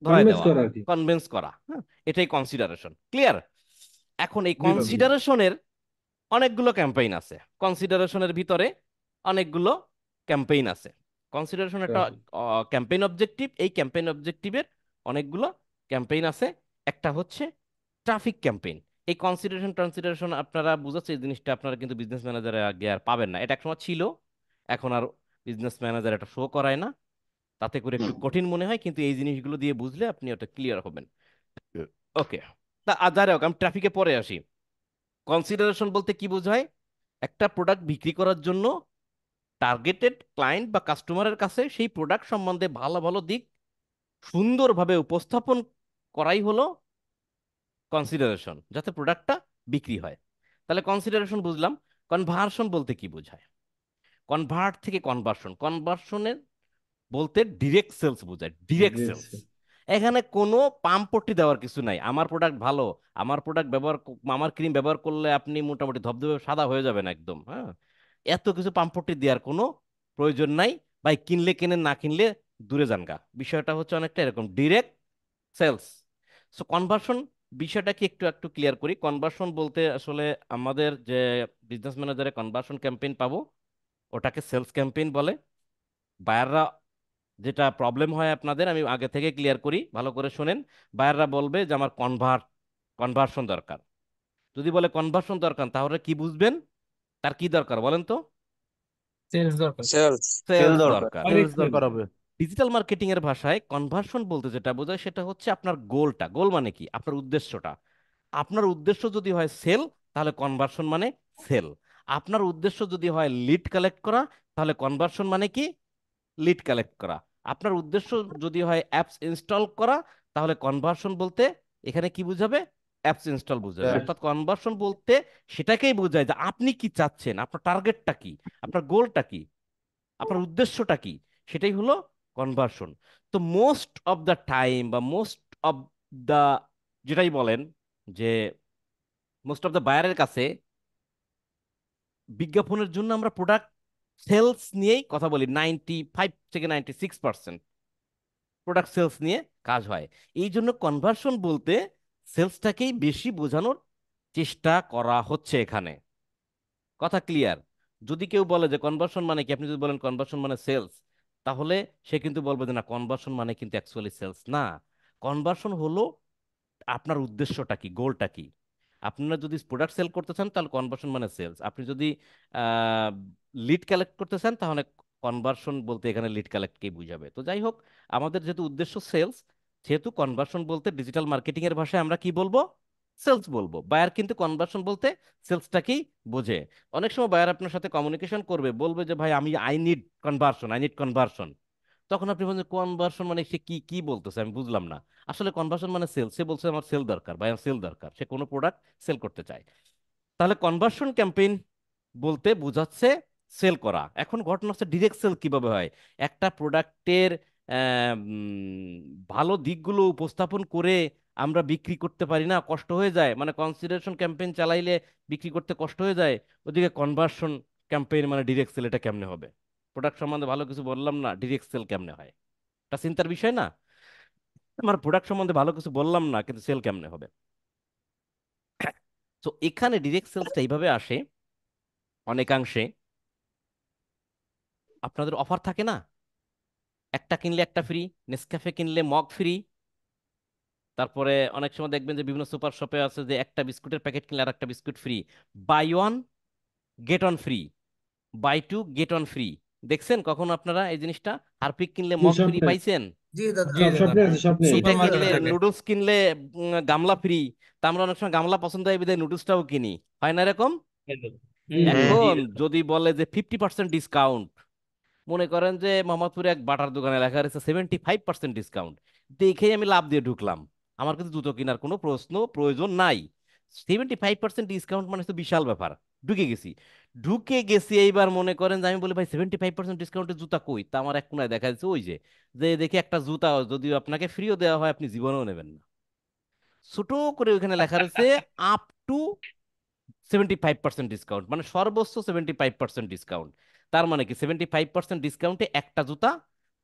ধরায় কনভিন্স দেওয়া, করা আর কি। কনভিন্স করা। হ্যাঁ, এটাই কনসিডারেশন। ক্লিয়ার? এখন এই জি বাবু। কনসিডারেশনের অনেকগুলো ক্যাম্পেইন আছে। কনসিডারেশনের ভিতরে অনেকগুলো ক্যাম্পেইন আছে। কনসিডারেশন একটা ক্যাম্পেইন অবজেক্টিভ। এই ক্যাম্পেইন অবজেক্টিভের অনেকগুলো ক্যাম্পেইন আছে। একটা হচ্ছে ট্রাফিক ক্যাম্পেইন। এই কনসিডারেশন আপনারা বুঝাচ্ছে এই জিনিসটা আপনারা কিন্তু বিজনেস ম্যানেজারের আগে আর পাবেন না। এটা একসময় ছিল, এখন আর বিজনেস ম্যানেজার এটা শো করায় না। তাতে করে একটু কঠিন মনে হয়, কিন্তু এই জিনিসগুলো দিয়ে বুঝলে আপনি ওটা ক্লিয়ার হবেন। ওকে, তা যাই হোক আমি ট্রাফিকে পরে আসি। কনসিডারেশন বলতে কি বোঝায়? একটা প্রোডাক্ট বিক্রি করার জন্য টার্গেটেড ক্লায়েন্ট বা কাস্টমারের কাছে সেই প্রোডাক্ট সম্বন্ধে ভালো ভালো দিক সুন্দরভাবে উপস্থাপন করাই হলো কনসিডারেশন, যাতে প্রোডাক্টটা বিক্রি হয়। তাহলে কনসিডারেশন বুঝলাম। কনভার্সন বলতে কি বোঝায়? কনভার্ট থেকে কনভার্সন, কনভার্সনের বলতে ডিরেক্ট সেলস বোঝায়। Direct sales. এখানে কোনো পাম্পট্টি দেওয়ার কিছু নাই। আমার প্রোডাক্ট ভালো, আমার প্রোডাক্ট আমার ক্রিম ব্যবহার করলে আপনি মোটামুটি ধবধবে সাদা হয়ে যাবেন একদম। হ্যাঁ, এত কিছু পাম্পট্টি দেওয়ার কোনো প্রয়োজন নাই। ভাই কিনলে কেনেন, না কিনলে দূরে যান গা। বিষয়টা হচ্ছে অনেকটা এরকম ডিরেক্ট সেলস। সো কনভার্সন বিষয়টা কি একটু একটু ক্লিয়ার করি। কনভার্সন বলতে আসলে আমাদের যে বিজনেস ম্যানেজারে কনভার্সন ক্যাম্পেইন পাবো ওটাকে সেলস ক্যাম্পেইন বলে। বায়াররা, যেটা প্রবলেম হয় আপনাদের আমি আগে থেকে ক্লিয়ার করি, ভালো করে শোনেন। বায়াররা বলবে যে আমার কনভার্সন দরকার। যদি বলে কনভার্সন দরকার তাহলে কি বুঝবেন? তার কি দরকার বলেন তো? সেলস দরকার। সেল সেলস দরকার, দরকার। সেলস দরকার হবে। ডিজিটাল মার্কেটিং এর ভাষায় কনভার্সন বলতে যেটা বোঝায় সেটা হচ্ছে আপনার গোলটা। গোল মানে কি? আপনার উদ্দেশ্যটা। আপনার উদ্দেশ্য যদি হয় সেল, তাহলে কনভার্সন মানে সেল। আপনার উদ্দেশ্য যদি হয় লিড কালেক্ট করা, তাহলে কনভার্সন মানে কি? লিড কালেক্ট করা। আপনার উদ্দেশ্য যদি হয় অ্যাপস ইনস্টল করা, তাহলে কনভার্সন বলতে এখানে কি বুঝাবে? অ্যাপস ইনস্টল বুঝাবে। অর্থাৎ কনভার্সন বলতে সেটাকেই বোঝায় যে আপনি কি চাচ্ছেন, আপনার টার্গেটটা কি, আপনার গোলটা কি, আপনার উদ্দেশ্যটা কি, সেটাই হলো কনভার্সন। তো মোস্ট অফ দ্য টাইম বা মোস্ট অফ দ্য, যেটাই বলেন যে মোস্ট অফ দ্য বায়ারের কাছে বিজ্ঞাপনের জন্য আমরা প্রোডাক্ট সেলস নিয়েই কথা বলি। 95 থেকে 96% প্রোডাক্ট সেলস নিয়ে কাজ হয়। এই জন্য কনভার্সন বলতে সেলসটাকেই বেশি বোঝানোর চেষ্টা করা হচ্ছে এখানে। কথা ক্লিয়ার? যদি কেউ বলে যে কনভার্সন মানে কি, আপনি যদি বলেন কনভার্সন মানে সেলস, তাহলে সে কিন্তু বলবে যে না, কনভার্সন মানে কিন্তু অ্যাকচুয়ালি সেলস না। কনভার্সন হলো আপনার উদ্দেশ্যটা কি, গোলটা কি। আপনারা যদি প্রোডাক্ট সেল করতে চান তাহলে কনভার্সন মানে সেলস। আপনি যদি লিড কালেক্ট করতে চান তাহলে কনভার্সন বলতে এখানে লিড কালেক্টকেই বুঝাবে। তো যাই হোক, আমাদের যেহেতু উদ্দেশ্য সেলস, সেহেতু কনভার্সন বলতে ডিজিটাল মার্কেটিং এর ভাষায় আমরা কি বলবো? সেলস বলবো। বায়ার কিন্তু কনভার্সন বলতে সেলসটাকেই বোঝে। অনেক সময় বায়ার আপনার সাথে কমিউনিকেশন করবে, বলবে যে ভাই আমি I need conversion, I need conversion. তখন আপনি বলছেন কনভার্সন মানে সে কি কি বলতেছে আমি বুঝলাম না। আসলে কনভার্সন মানে সেল। সে বলছে আমার সেল দরকার, ভাই আমার সেল দরকার। সে কোনো প্রোডাক্ট সেল করতে চায়। তাহলে কনভার্সন ক্যাম্পেইন বলতে বোঝাচ্ছে সেল করা। এখন ঘটনা হচ্ছে ডিরেক্ট সেল কিভাবে হয়? একটা প্রোডাক্টের ভালো দিকগুলো উপস্থাপন করে আমরা বিক্রি করতে পারি না, কষ্ট হয়ে যায়। মানে কনসিডারেশন ক্যাম্পেইন চালাইলে বিক্রি করতে কষ্ট হয়ে যায়, ওদিকে কনভার্সন ক্যাম্পেইন মানে ডিরেক্ট সেল, এটা কেমনে হবে? প্রোডাক্ট সম্বন্ধে ভালো কিছু বললাম না, ডিরেক্ট সেল কেমনে হয়? এটা চিন্তার বিষয় না? আমার প্রোডাক্ট সম্বন্ধে ভালো কিছু বললাম না, কিন্তু সেল কেমনে হবে? তো এখানে ডিরেক্ট সেলসটা এইভাবে আসে অনেকাংশে। আপনাদের অফার থাকে না, একটা কিনলে একটা ফ্রি, নেসক্যাফে কিনলে মগ ফ্রি। তারপরে অনেক সময় দেখবেন যে বিভিন্ন সুপার শপে আছে যে একটা বিস্কুটের প্যাকেট কিনলে আর একটা biscuit free. Buy one get one free, buy two get one free. দেখছেন কখনো আপনারা এই জিনিসটা? হারপিক কিনলে জি মগ ফ্রি স্বপ্নে। পাইছেন? জি দাদা। সব স্বপ্নে আছে স্বপ্নে। এটা সুপার কিনলে, মার্কেটে থাকে। নুডলস কিনলে গামলা ফ্রি। তা আমরা অনেক সময় গামলা পছন্দ হয় বিধায় নুডলসটাও কিনি, হয় না এরকম? জি জি জি এখন দাদা। যদি বলে যে 50% ডিসকাউন্ট, মনে করেন যে মোহাম্মদপুরে এক বাটার দোকানে লেখা রয়েছে 75% ডিসকাউন্ট, দেখেই আমি লাভ দিয়ে ঢুকলাম। আমার কিন্তু জুতো কেনার কোনো প্রয়োজন নাই। 75% ডিসকাউন্ট মানে তো বিশাল ব্যাপার। ঢুকে গেছি। ঢুকে গেছি, এইবার মনে করেন যে আমি বলি ভাই 75% ডিসকাউন্টের জুতা কই, তা আমার এক কোনায় দেখা যাচ্ছে ওই যে, যে দেখি একটা জুতা যদিও আপনাকে ফ্রিও দেওয়া হয় আপনি জীবনেও নেবেন না। ছোট করে ওইখানে লেখা রয়েছে আপ টু 75% ডিসকাউন্ট, মানে সর্বোচ্চ 75% ডিসকাউন্ট। তার মানে কি 75% ডিসকাউন্টে একটা জুতা,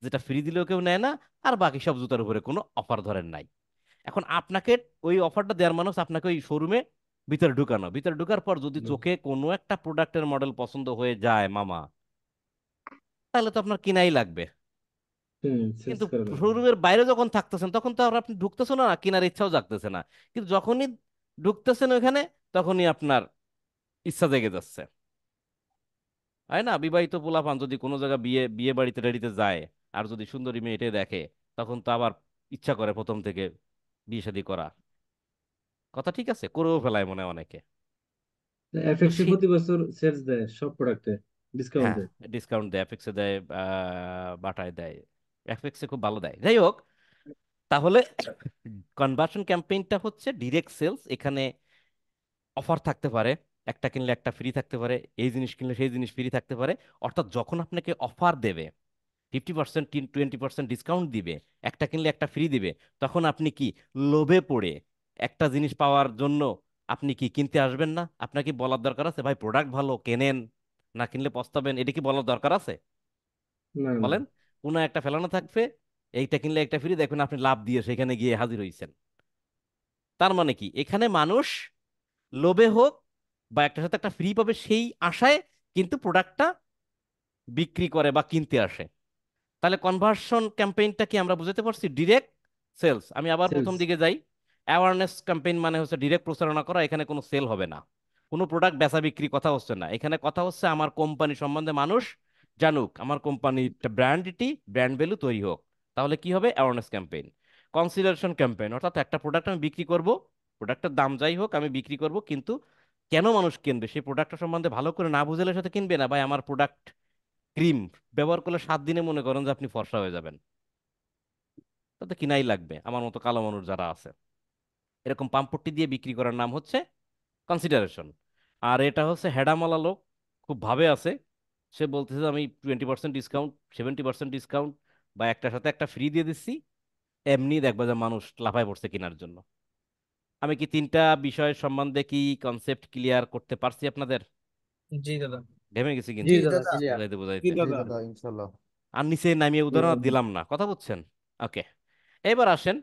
যেটা ফ্রি দিলেও কেউ নেয় না, আর বাকি সব জুতার উপরে কোনো অফার ধরেন নাই। এখন আপনাকে ওই অফারটা দেওয়ার মানুষ আপনাকে ওই শোরুমে ভিতরে ঢুকানো, ভিতরে ঢুকার পর যদি চোখে কোনো একটা প্রোডাক্টের মডেল পছন্দ হয়ে যায় মামা, তাহলে তো আপনার কিনাই লাগবে। সেলস কিন্তু করে দেবে। শোরুমের বাইরে যখন থাকতেছেন তখন তো আর আপনি ঢুকতেছেন না, কেনার ইচ্ছাও জাগতেছে না। কিন্তু যখনই ঢুকতেছেন ওইখানে, তখনই আপনার ইচ্ছা জেগে যাচ্ছে। তাই না? বিবাহিত পোলাপান যদি কোনো জায়গায় বিয়ে বিয়ে বাড়িতে টাড়িতে যায়, আর যদি সুন্দরী মেয়েটে দেখে, তখন তো আবার ইচ্ছা করে প্রথম থেকে বিয়ে শাদী করা। কথা ঠিক আছে, করেও ফেলায় মনে হয় অনেকে। তো এফএক্সি সে, প্রতি বছর সেলস দেয় সব প্রোডাক্টে, ডিসকাউন্ট হ্যাঁ, দেয়। ডিসকাউন্ট দেয়, এফএক্সে দেয়, বাটায় দেয়। এফএক্সে খুব ভালো দেয়। যাই হোক, তাহলে কনভার্সন ক্যাম্পেইনটা হচ্ছে ডিরেক্ট সেলস। এখানে অফার থাকতে পারে, একটা কিনলে একটা ফ্রি থাকতে পারে, এই জিনিস কিনলে সেই জিনিস ফ্রি থাকতে পারে। অর্থাৎ যখন আপনাকে অফার দেবে, 50% 20% ডিসকাউন্ট দিবে, একটা কিনলে একটা ফ্রি দিবে, তখন আপনি কি লোভে পড়ে একটা জিনিস পাওয়ার জন্য আপনি কি কিনতে আসবেন না? আপনাকে বলার দরকার আছে ভাই প্রোডাক্ট ভালো কেনেন, না কিনলে পস্তাবেন? এটা কি বলার দরকার আছে? না না। বলেন। কোনো একটা ফেলানো থাকবে, এইটা কিনলে একটা ফ্রি, দেখবেন আপনি লাভ দিয়ে সেখানে গিয়ে হাজির হয়েছেন। তার মানে কি এখানে মানুষ লোভে হোক বা একটা সাথে একটা ফ্রি পাবে সেই আশায় কিন্তু প্রোডাক্টটা বিক্রি করে বা কিনতে আসে। তাহলে কনভার্সন ক্যাম্পেইনটা কি আমরা বুঝতে পারছি? Direct sales. আমি আবার প্রথম সেলস। দিকে যাই। অ্যাওয়ারনেস ক্যাম্পেইন মানে হচ্ছে ডিরেক্ট প্রচারণা করা, এখানে কোনো সেল হবে না, কোনো প্রোডাক্ট বেচা বিক্রি কথা হচ্ছে না। এখানে কথা হচ্ছে আমার কোম্পানি সম্বন্ধে মানুষ জানুক, আমার কোম্পানির ব্র্যান্ডটি, ব্র্যান্ড ভ্যালু তৈরি হোক। তাহলে কি হবে? Awareness campaign. কনসিডারেশন ক্যাম্পেইন, অর্থাৎ একটা প্রোডাক্ট আমি বিক্রি করব, প্রোডাক্টের দাম যাই হোক আমি বিক্রি করব, কিন্তু কেন মানুষ কিনবে সেই প্রোডাক্টটা সম্বন্ধে ভালো করে না বুঝলে সাথে কিনবে না। ভাই আমার প্রোডাক্ট ক্রিম ব্যবহার করলে 7 দিনে মনে করেন যে আপনি ফর্সা হয়ে যাবেন, তাতে কিনাই লাগবে। আমার মতো কালো মানুষ যারা আছে, এরকম পাম্পট্টি দিয়ে বিক্রি করার নাম হচ্ছে কনসিডারেশন। আর এটা হচ্ছে হেডামালা লোক, খুব ভাবে আছে, সে বলতেছে যে আমি 20% ডিসকাউন্ট, 70% ডিসকাউন্ট, বা একটার সাথে একটা ফ্রি দিয়ে দিচ্ছি, এমনি দেখবা যে মানুষ লাফায় পড়ছে কেনার জন্য। আমি কি তিনটা বিষয়ের সম্বন্ধে কি কনসেপ্ট ক্লিয়ার করতে পারছি আপনাদের? জি দাদা। ঘেমে গেছি জি কিন্তু দাদা, দাদা। ক্লিয়ার। বুঝাইতে জি বুঝাইতে। দাদা ইনশাল্লাহ। আর নিচে নামিয়ে উদাহরণ আর দিলাম না, কথা বুঝছেন? ওকে, এবার আসেন।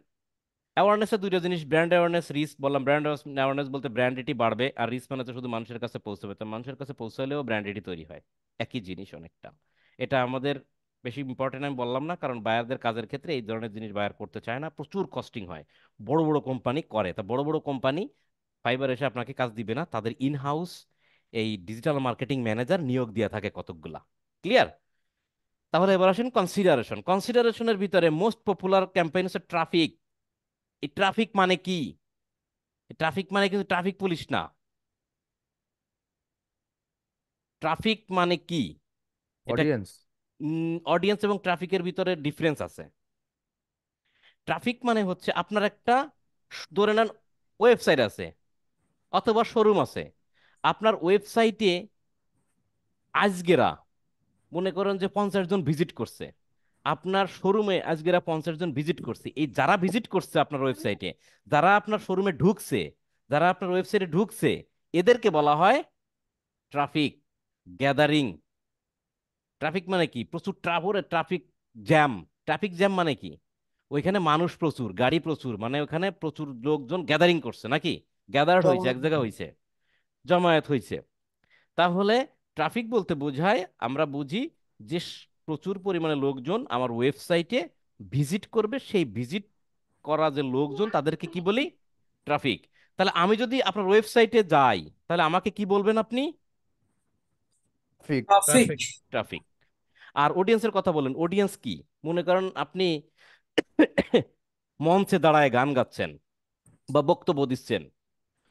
অ্যাওয়ারনেসের দুইটা জিনিস, ব্র্যান্ড অ্যাওয়ারনেস, রিস্ক। বললাম ব্র্যান্ড অ্যাওয়ারনেস বলতে ব্র্যান্ডিটি বাড়বে, আর রিস্ক মানে তো শুধু মানুষের কাছে পৌঁছবে। তো মানুষের কাছে পৌঁছালেও ব্র্যান্ডিটি তৈরি হয়, একই জিনিস অনেকটা। এটা আমাদের বেশি ইম্পর্টেন্ট আমি বললাম না, কারণ বায়ারদের কাজের ক্ষেত্রে এই ধরনের জিনিস বায়ার করতে চায় না, প্রচুর কস্টিং হয়। বড় বড় কোম্পানি করে, তা বড় বড় কোম্পানি ফাইবার এসে আপনাকে কাজ দিবে না, তাদের ইন হাউস এই ডিজিটাল মার্কেটিং ম্যানেজার নিয়োগ দিয়ে থাকে কতকগুলা। ক্লিয়ার? তাহলে এবার আসেন কনসিডারেশন। কনসিডারেশনের ভিতরে মোস্ট পপুলার ক্যাম্পেইন হচ্ছে ট্রাফিক। এই ট্রাফিক মানে কি? ট্রাফিক মানে কিন্তু ট্রাফিক পুলিশ না। ট্রাফিক মানে কি? এটা অডিয়েন্স। অডিয়েন্স এবং ট্রাফিকের ভিতরে ডিফারেন্স আছে। ট্রাফিক মানে হচ্ছে আপনার একটা ধরে নেন ওয়েবসাইট আছে অথবা শোরুম আছে, আপনার ওয়েবসাইটে আজগেরা মনে করেন যে 50 জন ভিজিট করছে, আপনার শোরুমে আজগেরা 50 জন ভিজিট করছে। এই যারা ভিজিট করছে আপনার ওয়েবসাইটে, যারা আপনার শোরুমে ঢুকছে, যারা আপনার ওয়েবসাইটে ঢুকছে, এদেরকে বলা হয় ট্রাফিক গ্যাদারিং। ট্রাফিক মানে কি? প্রচুর ট্রাফিক জ্যাম। ট্রাফিক জ্যাম মানে কি? ওইখানে মানুষ প্রচুর, গাড়ি প্রচুর, মানে ওখানে প্রচুর লোকজন গ্যাদারিং করছে, নাকি গ্যাদার্ড হয়েছে, এক জায়গা হয়েছে, জমায়েত হয়েছে। তাহলে ট্রাফিক বলতে বোঝায়, আমরা বুঝি যে প্রচুর পরিমাণে লোকজন আমার ওয়েবসাইটে ভিজিট করবে, সেই ভিজিট করা যে লোকজন তাদেরকে কি বলি? ট্রাফিক। তাহলে আমি যদি আপনার ওয়েবসাইটে যাই, তাহলে আমাকে কি বলবেন আপনি? ফিক। ট্রাফিক। ট্রাফিক। আর অডিয়েন্সের কথা বলেন, অডিয়েন্স কি? মনে করেন আপনি মঞ্চে দাঁড়ায় গান গাচ্ছেন বা বক্তব্য দিচ্ছেন,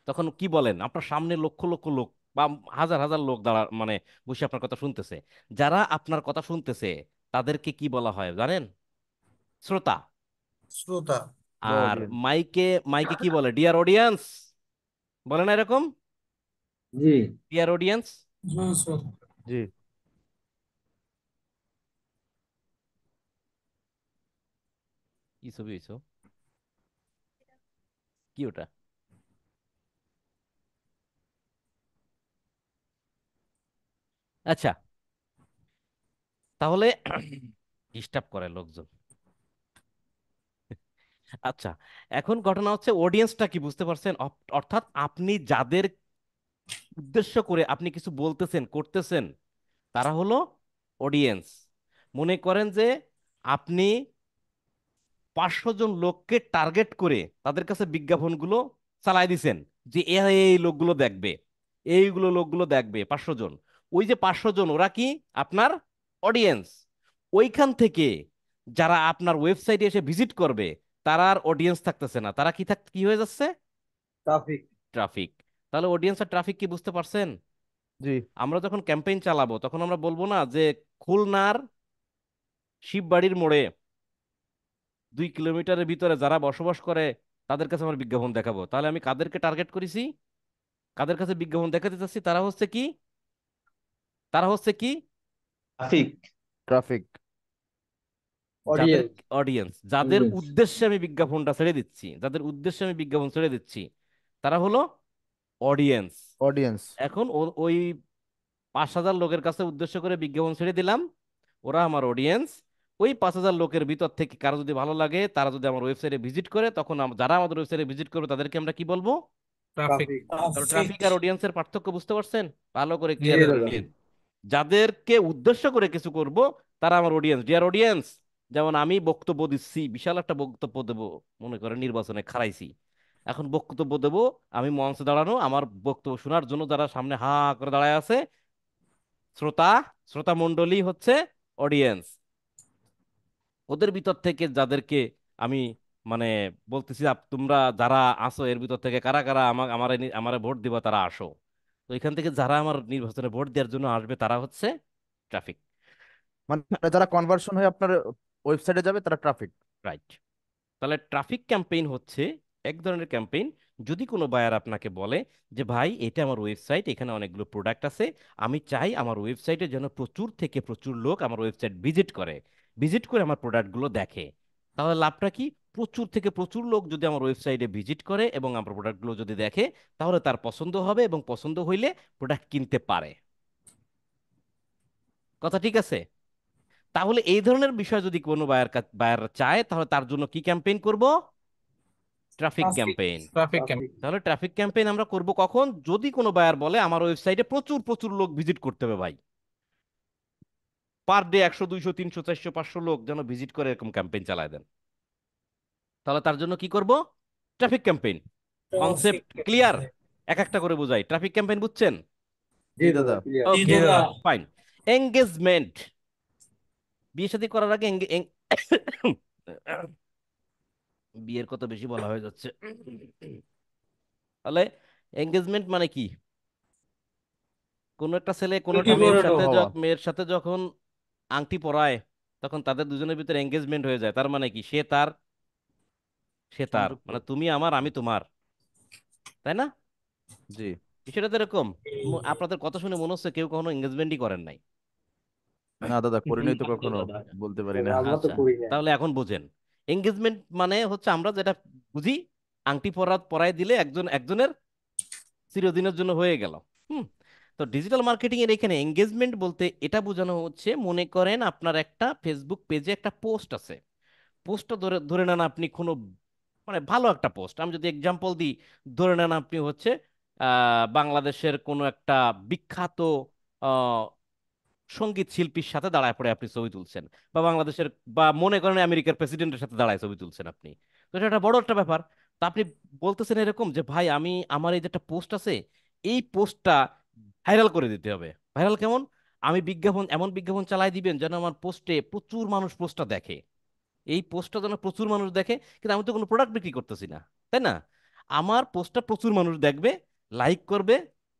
তখন কি বলেন? আপনার সামনে লক্ষ লক্ষ লোক বা হাজার হাজার লোক দাঁড়া মানে বসে আপনার কথা শুনতেছে, যারা আপনার কথা শুনতেছে তাদেরকে কি বলা হয় জানেন? শ্রোতা। শ্রোতা। The R audience. মাইকে মাইকে কি বলে? ডিয়ার অডিয়েন্স, বলে না এরকম? জি। Dear audience. হ্যাঁ শ্রোতা। জি। কি ছবি হইছো? কি ওটা? আচ্ছা, তাহলে ডিস্টার্ব করে লোকজন। আচ্ছা, এখন ঘটনা হচ্ছে অডিয়েন্সটা কি বুঝতে পারছেন? অর্থাৎ আপনি যাদের উদ্দেশ্য করে আপনি কিছু বলতেছেন করতেছেন তারা হলো অডিয়েন্স। মনে করেন যে আপনি 500 জন লোককে টার্গেট করে তাদের কাছে বিজ্ঞাপনগুলো চালাই দিছেন যে এই লোকগুলো দেখবে, এইগুলো লোকগুলো দেখবে 500 জন। ওই যে 500 জন ওরা কি আপনার অডিয়েন্স। ওইখান থেকে যারা আপনার ওয়েবসাইটে এসে ভিজিট করবে তারা আর অডিয়েন্স থাকতেছে না, তারা কি হয়ে যাচ্ছে? ট্রাফিক। ট্রাফিক। তাহলে অডিয়েন্স আর ট্রাফিক কি বুঝতে পারছেন? জি। আমরা যখন ক্যাম্পেইন চালাবো তখন আমরা বলবো না যে খুলনার শিববাড়ির মোড়ে 2 কিলোমিটারের ভিতরে যারা বসবাস করে তাদের কাছে আমার বিজ্ঞাপন দেখাবো। তাহলে আমি কাদেরকে টার্গেট করেছি, কাদের কাছে বিজ্ঞাপন দেখাতে চাচ্ছি? তারা হচ্ছে কি ট্রাফিক। ট্রাফিক। যাদের অডিয়েন্স। অডিয়েন্স, যাদের Audience. উদ্দেশ্যে আমি বিজ্ঞাপনটা ছেড়ে দিচ্ছি, যাদের উদ্দেশ্যে আমি বিজ্ঞাপন ছেড়ে দিচ্ছি তারা হলো অডিয়েন্স। অডিয়েন্স। এখন ওই 5,000 লোকের কাছে উদ্দেশ্য করে বিজ্ঞাপন ছেড়ে দিলাম, ওরা আমার অডিয়েন্স। ওই 5,000 লোকের ভিতর থেকে কারো যদি ভালো লাগে, তারা যদি আমার ওয়েবসাইটে ভিজিট করে, তখন যারা আমাদের ওয়েবসাইটে ভিজিট করবে তাদেরকে আমরা কি বলবো? ট্রাফিক। তাহলে ট্রাফিক আর অডিয়েন্সের পার্থক্য বুঝতে পারছেন? ভালো করে জি ক্লিয়ার করে দাদা। নিন। যাদেরকে উদ্দেশ্য করে কিছু করব তারা আমার অডিয়েন্স, ডিয়ার অডিয়েন্স। যেমন আমি বক্তব্য দিচ্ছি, বিশাল একটা বক্তব্য দেবো, মনে করেন নির্বাচনে খারাইছি, এখন বক্তব্য দেবো, আমি মঞ্চে দাঁড়ানো, আমার বক্তব্য শোনার জন্য যারা সামনে হা করে দাঁড়ায় আছে শ্রোতা, শ্রোতা মণ্ডলী হচ্ছে অডিয়েন্স। ওদের ভিতর থেকে যাদেরকে আমি মানে বলতেছি তোমরা যারা আসো এর ভিতর থেকে কারা কারা আমারে ভোট দিবা তারা আসো। তো এখান থেকে যারা আমার নির্বাচনে ভোট দেওয়ার জন্য আসবে তারা হচ্ছে ট্রাফিক। মানে যারা কনভার্সন হয়ে আপনার ওয়েবসাইটে যাবে তারা ট্রাফিক। রাইট। তাহলে ট্রাফিক ক্যাম্পেইন হচ্ছে এক ধরনের ক্যাম্পেইন। যদি কোনো বায়ার আপনাকে বলে যে ভাই এটা আমার ওয়েবসাইট, এখানে অনেকগুলো প্রোডাক্ট আছে, আমি চাই আমার ওয়েবসাইটে যেন প্রচুর থেকে প্রচুর লোক আমার ওয়েবসাইট ভিজিট করে, ভিজিট করে আমার প্রোডাক্টগুলো দেখে, তাহলে লাভটা কি? প্রচুর থেকে প্রচুর লোক যদি আমার ওয়েবসাইটে ভিজিট করে এবং আমার প্রোডাক্টগুলো যদি দেখে, তাহলে তার পছন্দ হবে এবং পছন্দ হইলে প্রোডাক্ট কিনতে পারে। কথা ঠিক আছে? তাহলে এই ধরনের বিষয় যদি কোনো বায়ার চায় তাহলে তার জন্য কি ক্যাম্পেইন করব? Traffic campaign. Traffic camp. Traffic. তাহলে ট্রাফিক ক্যাম্পেইন আমরা করব কখন? যদি কোনো বায়ার বলে আমার ওয়েবসাইটে প্রচুর প্রচুর লোক ভিজিট করতে হবে ভাই, পার ডে 100 200 300 400 500 লোক যেন ভিজিট করে, এরকম ক্যাম্পেইন চালায় দেন। তাহলে তার জন্য কি করব? Traffic campaign. Concept clear? এক একটা করে বুঝাই। ট্রাফিক ক্যাম্পেইন বুঝছেন? জি জি দাদা দাদা। ক্লিয়ার। ওকে, ফাইন। এঙ্গেজমেন্ট। বিয়ে শাদী করার আগে বিয়ের কথা বেশি বলা হয়ে যাচ্ছে। তাহলে এঙ্গেজমেন্ট মানে কি? কোনো একটা ছেলে কোনো একটা পরিচিত হওয়া। মেয়ের সাথে যখন আংটি পরায় তখন তাদের দুজনের ভিতরে এঙ্গেজমেন্ট হয়ে যায়। তার মানে কি? সে তার সংযুক্ত। মানে তুমি আমার আমি তোমার, তাই না? জি। বিষয়টা তো এরকম। আপনাদের কথা শুনে মনে হচ্ছে কেউ কখনো এঙ্গেজমেন্টই করেন নাই। না দাদা, করি নাই তো না তো কখনো, দাদা, বলতে পারি না। আমরা তো আচ্ছা, করি না। তাহলে এখন বুঝেন। এঙ্গেজমেন্ট মানে হচ্ছে আমরা যেটা বুঝি, আংটি পরায় দিলে একজন একজনের চিরদিনের জন্য হয়ে গেল। হুম। তো ডিজিটাল মার্কেটিং এর এখানে এঙ্গেজমেন্ট বলতে এটা বোঝানো হচ্ছে, মনে করেন আপনার একটা ফেসবুক পেজে একটা পোস্ট আছে, পোস্টটা ধরে ধরে নেন আপনি কোনো মানে ভালো একটা পোস্ট, আমি যদি এক্সাম্পল দিই, ধরে নেন আপনি হচ্ছে বাংলাদেশের কোনো একটা বিখ্যাত আহ, সঙ্গীত শিল্পীর সাথে দাঁড়ায় পড়ে আপনি ছবি তুলছেন, বা বাংলাদেশের বা মনে করেন আমেরিকার প্রেসিডেন্টের সাথে দাঁড়ায় ছবি তুলছেন আপনি। তো এটা একটা বড় একটা ব্যাপার। তা আপনি বলতেছেন এরকম যে ভাই আমি আমার এই যে একটা পোস্ট আছে, এই পোস্টটা ভাইরাল করে দিতে হবে। ভাইরাল কেমন? আমি বিজ্ঞাপন, এমন বিজ্ঞাপন চালাই দিবেন যেন আমার পোস্টে প্রচুর মানুষ পোস্টটা দেখে, এই পোস্টটা যেন প্রচুর মানুষ দেখে। কিন্তু আমি তো কোনো প্রোডাক্ট বিক্রি করতেছি না, তাই না? আমার পোস্টটা প্রচুর মানুষ দেখবে, লাইক করবে,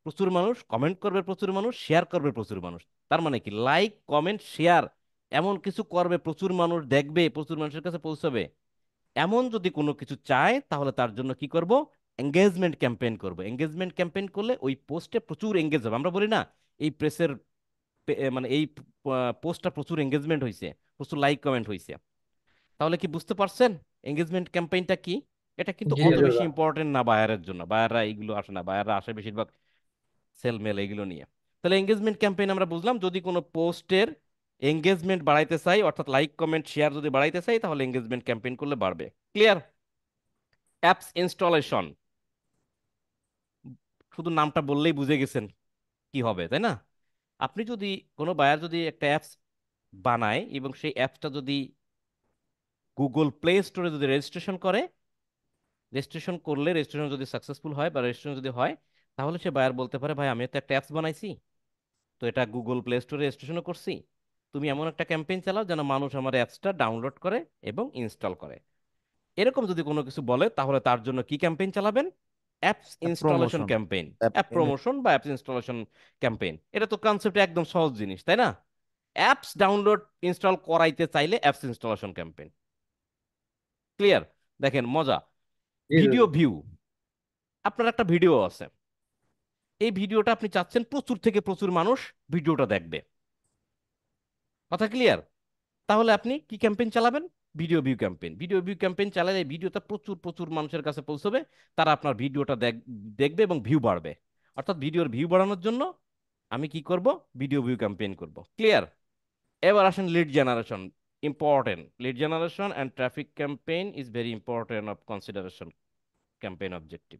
প্রচুর মানুষ কমেন্ট করবে, প্রচুর মানুষ শেয়ার করবে, প্রচুর মানুষ। তার মানে কি, লাইক কমেন্ট শেয়ার এমন কিছু করবে, প্রচুর মানুষ দেখবে, প্রচুর মানুষের কাছে পৌঁছাবে, এমন যদি কোনো কিছু চায় তাহলে তার জন্য কি করব? এঙ্গেজমেন্ট ক্যাম্পেইন করব। এঙ্গেজমেন্ট ক্যাম্পেইন করলে ওই পোস্টে প্রচুর এঙ্গেজ হবে। আমরা বলি না এই প্রেসের মানে এই পোস্টটা প্রচুর এঙ্গেজমেন্ট হয়েছে, প্রচুর লাইক কমেন্ট হয়েছে। তাহলে কি বুঝতে পারছেন এঙ্গেজমেন্ট ক্যাম্পেইনটা কি? এটা কিন্তু জি অত জি বেশি দাদা। ইম্পর্টেন্ট না বায়ারের জন্য, বায়াররা এগুলো আসে না, বায়াররা আসে বেশিরভাগ সেল মেল এগুলো নিয়ে। তাহলে এঙ্গেজমেন্ট ক্যাম্পেইন আমরা বুঝলাম, যদি কোনো পোস্টের এঙ্গেজমেন্ট বাড়াইতে চাই, অর্থাৎ লাইক কমেন্ট শেয়ার যদি বাড়াইতে চাই, তাহলে এঙ্গেজমেন্ট ক্যাম্পেইন করলে বাড়বে। ক্লিয়ার? অ্যাপস ইনস্টলেশন, শুধু নামটা বললেই বুঝে গেছেন কি হবে, তাই না? আপনি যদি, কোনো বায়ার যদি একটা অ্যাপস বানায় এবং সেই অ্যাপসটা যদি গুগল প্লে স্টোরে যদি রেজিস্ট্রেশন করে, রেজিস্ট্রেশন করলে, রেজিস্ট্রেশন যদি সাকসেসফুল হয় বা রেজিস্ট্রেশন যদি হয়, তাহলে সে বায়ার বলতে পারে, ভাই আমি তো একটা অ্যাপস বানাইছি, তো এটা গুগল প্লে স্টোরে রেজিস্ট্রেশনও করছি, তুমি এমন একটা ক্যাম্পেইন চালাও যেন মানুষ আমার অ্যাপসটা ডাউনলোড করে এবং ইনস্টল করে। এরকম যদি কোনো কিছু বলে, তাহলে তার জন্য কি ক্যাম্পেইন চালাবেন? Apps installation promotion, campaign. App app promotion বা অ্যাপস ইনস্টলেশন ক্যাম্পেইন। এটা তো কনসেপ্ট একদম সহজ জিনিস, তাই না? অ্যাপস ডাউনলোড ইনস্টল করাইতে চাইলে অ্যাপস ইনস্টলেশন ক্যাম্পেইন। ক্লিয়ার? দেখেন মজা। জি ভিডিও দাদা। ভিউ, আপনার একটা ভিডিও আছে, এই ভিডিওটা আপনি চাচ্ছেন প্রচুর থেকে প্রচুর মানুষ ভিডিওটা দেখবে। কথা ক্লিয়ার? তাহলে আপনি কি ক্যাম্পেইন চালাবেন? Video view campaign. Video view campaign চালালে এই ভিডিওটা প্রচুর প্রচুর মানুষের কাছে পৌঁছবে, তারা আপনার ভিডিওটা দেখবে এবং ভিউ বাড়বে। অর্থাৎ ভিডিওর ভিউ বাড়ানোর জন্য আমি কি করব? ভিডিও ভিউ ক্যাম্পেইন করব। ক্লিয়ার? এবার আসেন lead generation. Important, lead generation and traffic campaign is very important of consideration campaign objective.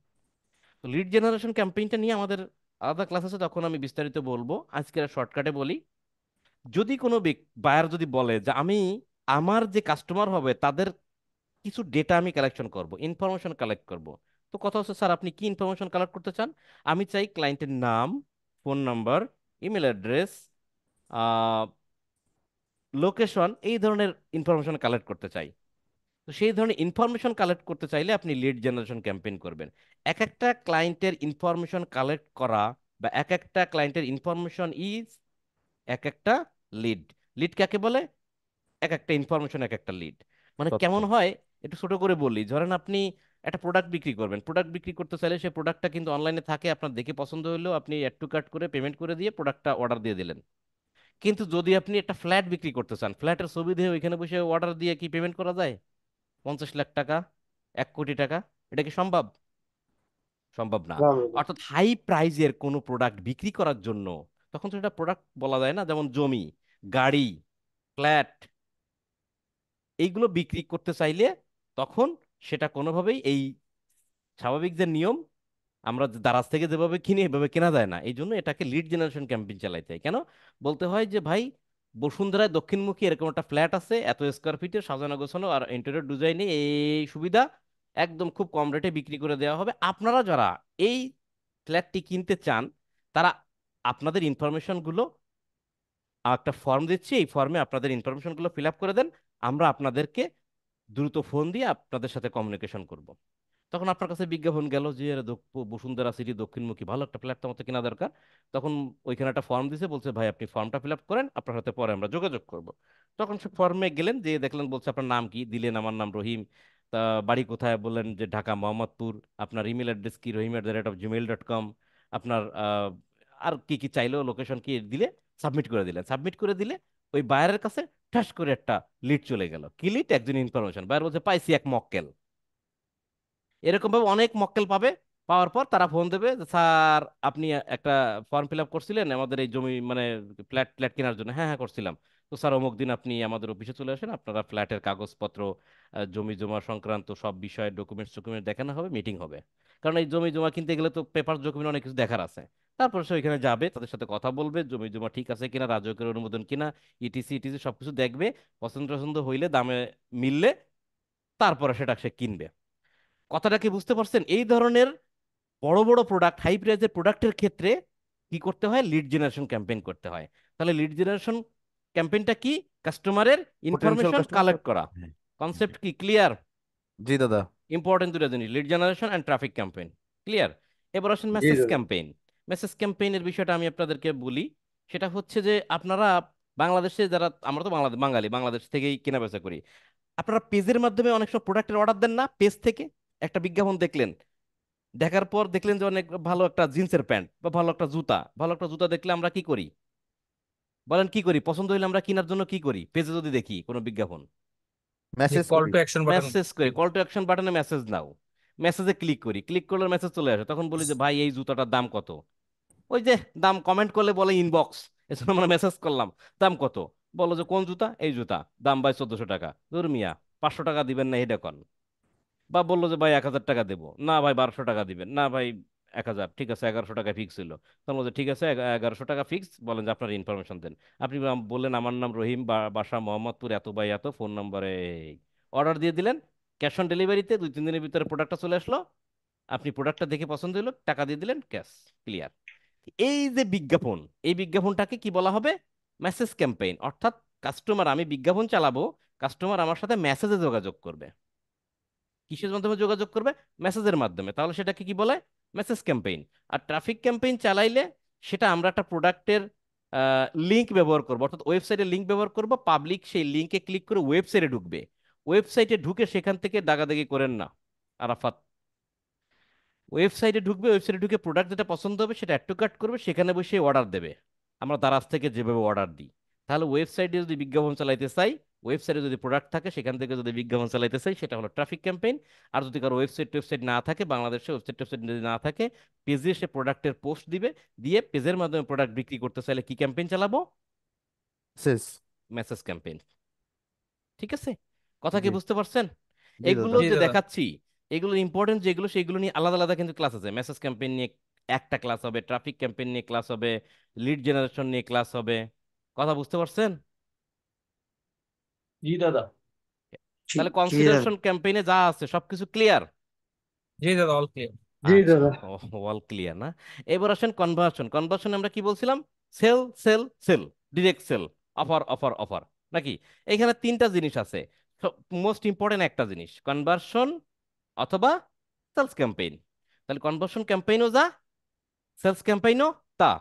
তো লিড জেনারেশন ক্যাম্পেইনটা নিয়ে আমাদের আলাদা ক্লাস আছে, তখন আমি বিস্তারিত বলবো। আজকের শর্টকাটে বলি, যদি কোনো বায়ার যদি বলে যে আমি আমার যে কাস্টমার হবে তাদের কিছু ডেটা আমি কালেকশন করব, ইনফরমেশন কালেক্ট করব, তো কথা হচ্ছে, স্যার আপনি কি ইনফরমেশন কালেক্ট করতে চান? আমি চাই ক্লায়েন্টের নাম, phone number, email address, location, এই ধরনের ইনফরমেশন কালেক্ট করতে চাই। তো সেই ধরনের ইনফরমেশন কালেক্ট করতে চাইলে আপনি লিড জেনারেশন ক্যাম্পেইন করবেন। এক একটা ক্লায়েন্টের ইনফরমেশন কালেক্ট করা বা এক একটা ক্লায়েন্টের ইনফরমেশন ইজ এক একটা লিড। লিড কাকে বলে? এক একটা ইনফরমেশন এক একটা লিড। মানে তথ্য। কেমন হয়, একটু ছোট করে বলি। ধরেন আপনি একটা প্রোডাক্ট বিক্রি করবেন, প্রোডাক্ট বিক্রি করতে চাইলে সেই প্রোডাক্টটা কিন্তু অনলাইনে থাকে, আপনার দেখে পছন্দ হলো, আপনি অ্যাড টু কার্ট করে পেমেন্ট করে দিয়ে প্রোডাক্টটা অর্ডার দিয়ে দিলেন। কিন্তু যদি আপনি একটা ফ্ল্যাট বিক্রি করতে চান, ফ্ল্যাটের ছবি দিয়ে ওইখানে বসে অর্ডার দিয়ে কি পেমেন্ট করা যায়? 50 লাখ টাকা, 1 কোটি টাকা, এটা কি সম্ভব? সম্ভব না। না দাদা। অর্থাৎ হাই প্রাইজের কোনো প্রোডাক্ট বিক্রি করার জন্য, তখন তো এটা প্রোডাক্ট বলা যায় না। যেমন জমি, গাড়ি, ফ্ল্যাট, এইগুলো বিক্রি করতে চাইলে তখন সেটা কোনোভাবেই এই স্বাভাবিক যে নিয়ম, আমরা যে দারাজ থেকে যেভাবে কিনি এভাবে কেনা যায় না। এই জন্য এটাকে লিড জেনারেশন ক্যাম্পেইন চালাইতে হয়। কেন? বলতে হয় যে ভাই, বসুন্ধরায় দক্ষিণমুখী এরকম একটা ফ্ল্যাট আছে, এত স্কোয়ার ফিটের, সাজানো গোছানো আর ইন্টেরিয়র ডিজাইনে এই সুবিধা, একদম খুব কম রেটে বিক্রি করে দেওয়া হবে। আপনারা যারা এই ফ্ল্যাটটি কিনতে চান, তারা আপনাদের ইনফরমেশনগুলো, একটা ফর্ম দিচ্ছি, এই ফর্মে আপনাদের ইনফরমেশনগুলো ফিল আপ করে দেন, আমরা আপনাদেরকে দ্রুত ফোন দিয়ে আপনাদের সাথে কমিউনিকেশন করব। তখন আপনার কাছে বিজ্ঞাপন গেল যে এর বসুন্ধরা সিটি দক্ষিণমুখী ভালো একটা ফ্ল্যাট তোমার কেনা দরকার। তখন ওইখানে একটা ফর্ম দিছে, বলছে ভাই আপনি ফর্মটা ফিল আপ করেন, আপনার সাথে পরে আমরা যোগাযোগ করব। তখন সে ফর্মে গেলেন, যে দেখলেন, বলছে আপনার নাম কি, দিলেন আমার নাম রহিম, তা বাড়ি কোথায়, বললেন যে ঢাকা মোহাম্মদপুর, আপনার ইমেল অ্যাড্রেস কি, rehim@gmail.com, আপনার আর কি কি চাইলো, লোকেশন কি দিলে সাবমিট করে দিলেন। সাবমিট করে দিলে ওই বায়ারের কাছে ঠাস করে একটা লিড চলে গেল। কি লিড? একজন ইনফরমেশন। বায়ার বলছে পাইছি এক মক্কেল। এরকম ভাবে অনেক মক্কেল পাবে। পাওয়ার পর তারা ফোন দেবে যে, স্যার আপনি একটা ফর্ম ফিল আপ করছিলেন আমাদের এই জমি, মানে ফ্ল্যাট ফ্ল্যাট কেনার জন্য। হ্যাঁ হ্যাঁ করছিলাম। তো স্যার অমুক দিন আপনি আমাদের অফিসে চলে আসেন, আপনারা ফ্ল্যাটের কাগজপত্র, জমি জমা সংক্রান্ত সব বিষয়ে ডকুমেন্টস টকুমেন্ট দেখানো হবে, মিটিং হবে। কারণ এই জমি জমা কিনতে গেলে তো পেপার ডকুমেন্ট অনেক কিছু দেখার আছে। তারপর সে ওইখানে যাবে, তাদের সাথে কথা বলবে, জমি জমা ঠিক আছে কিনা, রাজকের অনুমোদন কিনা, ইটিসি ইটিসি সবকিছু দেখবে। পছন্দ টছন্দ হইলে, দামে মিললে, তারপরে সেটা সে কিনবে। কথাটা কি বুঝতে পারছেন? এই ধরনের বড় বড় প্রোডাক্ট, হাই প্রাইসের প্রোডাক্টের ক্ষেত্রে কি করতে হয়? লিড জেনারেশন ক্যাম্পেইন করতে হয়। তাহলে লিড জেনারেশন ক্যাম্পেইনটা কি? কাস্টমারের পোটেনশিয়াল ইনফরমেশন কাস্টমার। কালেক্ট করা। হ্যাঁ। কনসেপ্ট কি ক্লিয়ার? জি দাদা। ইম্পর্টেন্ট দুটো জিনিস, lead generation and traffic campaign. Clear? এবার আসেন জি মেসেজ দাদা। ক্যাম্পেইন। মেসেজ ক্যাম্পেইনের বিষয়টা আমি আপনাদেরকে বলি। সেটা হচ্ছে যে আপনারা বাংলাদেশে যারা, আমরা তো বাঙালি, বাংলাদেশ থেকেই কেনা বেচা করি। আপনারা পেজের মাধ্যমে অনেক সময় প্রোডাক্টের অর্ডার দেন না? পেজ থেকে একটা বিজ্ঞাপন দেখলেন, দেখার পর দেখলেন যে অনেক ভালো একটা জিন্সের প্যান্ট বা ভালো একটা জুতা, ভালো একটা জুতা দেখলে আমরা কি করি? বলেন কি করি? পছন্দ হইলে আমরা কেনার জন্য কি করি? পেজে যদি দেখি কোনো বিজ্ঞাপন, যে মেসেজ কল করি। To action button. মেসেজ করি, কল টু অ্যাকশন বাটনে মেসেজ নাও, মেসেজে ক্লিক করি, ক্লিক করলে মেসেজ চলে আসে, তখন বলি যে ভাই এই জুতাটার দাম কত? ওই যে দাম কমেন্ট করলে বলে ইনবক্স, এজন্য আমরা মেসেজ করলাম দাম কত, বলো যে কোন জুতা? এই জুতা, দাম ভাই 1400 টাকা। ধর মিয়া, 500 টাকা দিবেন না এটা কন। বা বললো যে ভাই 1000 টাকা দেবো, না ভাই 1200 টাকা দিবেন, না ভাই 1000, ঠিক আছে 1100 টাকা ফিক্স ছিল। তখন বলছে ঠিক আছে 1100 টাকা ফিক্স, বলেন যে আপনার ইনফরমেশন দেন। আপনি বললেন আমার নাম রহিম, বাসা মোহাম্মদপুর, এত বাই এত, ফোন নম্বরে অর্ডার দিয়ে দিলেন। ক্যাশ অন ডেলিভারিতে 2-3 দিনের ভিতরে প্রোডাক্টটা চলে আসলো। আপনি প্রোডাক্টটা দেখে পছন্দ হলো, টাকা দিয়ে দিলেন, ক্যাশ ক্লিয়ার। এই যে বিজ্ঞাপন, এই বিজ্ঞাপনটাকে কি বলা হবে? Message campaign. অর্থাৎ কাস্টমার, আমি বিজ্ঞাপন চালাবো, কাস্টমার আমার সাথে মেসেজে যোগাযোগ করবে। কিসের মাধ্যমে যোগাযোগ করবে? মেসেজের মাধ্যমে। তাহলে সেটাকে কি বলে? Message campaign. আর ট্রাফিক ক্যাম্পেইন চালাইলে সেটা আমরা একটা প্রোডাক্টের লিঙ্ক ব্যবহার করবো, অর্থাৎ ওয়েবসাইটের লিঙ্ক ব্যবহার করব, পাবলিক সেই লিঙ্কে ক্লিক করে ওয়েবসাইটে ঢুকবে। ওয়েবসাইটে ঢুকে সেখান থেকে দাগাদাগি করেন না আরাফাত। ওয়েবসাইটে ঢুকবে, ওয়েবসাইটে ঢুকে প্রোডাক্ট যেটা পছন্দ হবে সেটা অ্যাড টু কার্ট করবে, সেখানে বসে অর্ডার দেবে। আমরা দারাজ থেকে যেভাবে অর্ডার দিই। তাহলে ওয়েবসাইটে যদি বিজ্ঞাপন চালাইতে চাই, ওয়েবসাইটে যদি প্রোডাক্ট থাকে সেখান থেকে যদি বিজ্ঞাপন চালাইতে চাই, সেটা হলো ট্রাফিক ক্যাম্পেইন। আর যদি কারো ওয়েবসাইট না থাকে, বাংলাদেশে ওয়েবসাইট যদি না থাকে, পেজে সে প্রোডাক্টের পোস্ট দিবে, দিয়ে পেজের মাধ্যমে প্রোডাক্ট বিক্রি করতে চাইলে কি ক্যাম্পেইন চালাবো? মেসেজ। Message campaign. ঠিক আছে? কথা কি জি। বুঝতে পারছেন? জি এগুলো দাদা। জি যে দাদা। দেখাচ্ছি, এগুলো ইম্পর্টেন্ট যেগুলো, সেগুলো নিয়ে আলাদা আলাদা কিন্তু ক্লাস আছে। মেসেজ ক্যাম্পেইন নিয়ে একটা ক্লাস হবে, ট্রাফিক ক্যাম্পেইন নিয়ে ক্লাস হবে, লিড জেনারেশন নিয়ে ক্লাস হবে। কথা বুঝতে পারছেন? জি দাদা। জি তাহলে জি দাদা। কনসিডারেশন ক্যাম্পেইনে যা আছে সবকিছু ক্লিয়ার? জি দাদা, অল ক্লিয়ার। জি আচ্ছা, দাদা। অল ক্লিয়ার না? এবার আসেন কনভার্সন। কনভার্সন আমরা কি বলছিলাম? Sale sale sale, direct sale, offer offer offer, নাকি? এখানে তিনটা জিনিস আছে। মোস্ট ইম্পর্টেন্ট একটা জিনিস কনভার্সন অথবা সেলস ক্যাম্পেইন। তাহলে কনভার্সন ক্যাম্পেইনও যা, সেলস ক্যাম্পেইনও তা।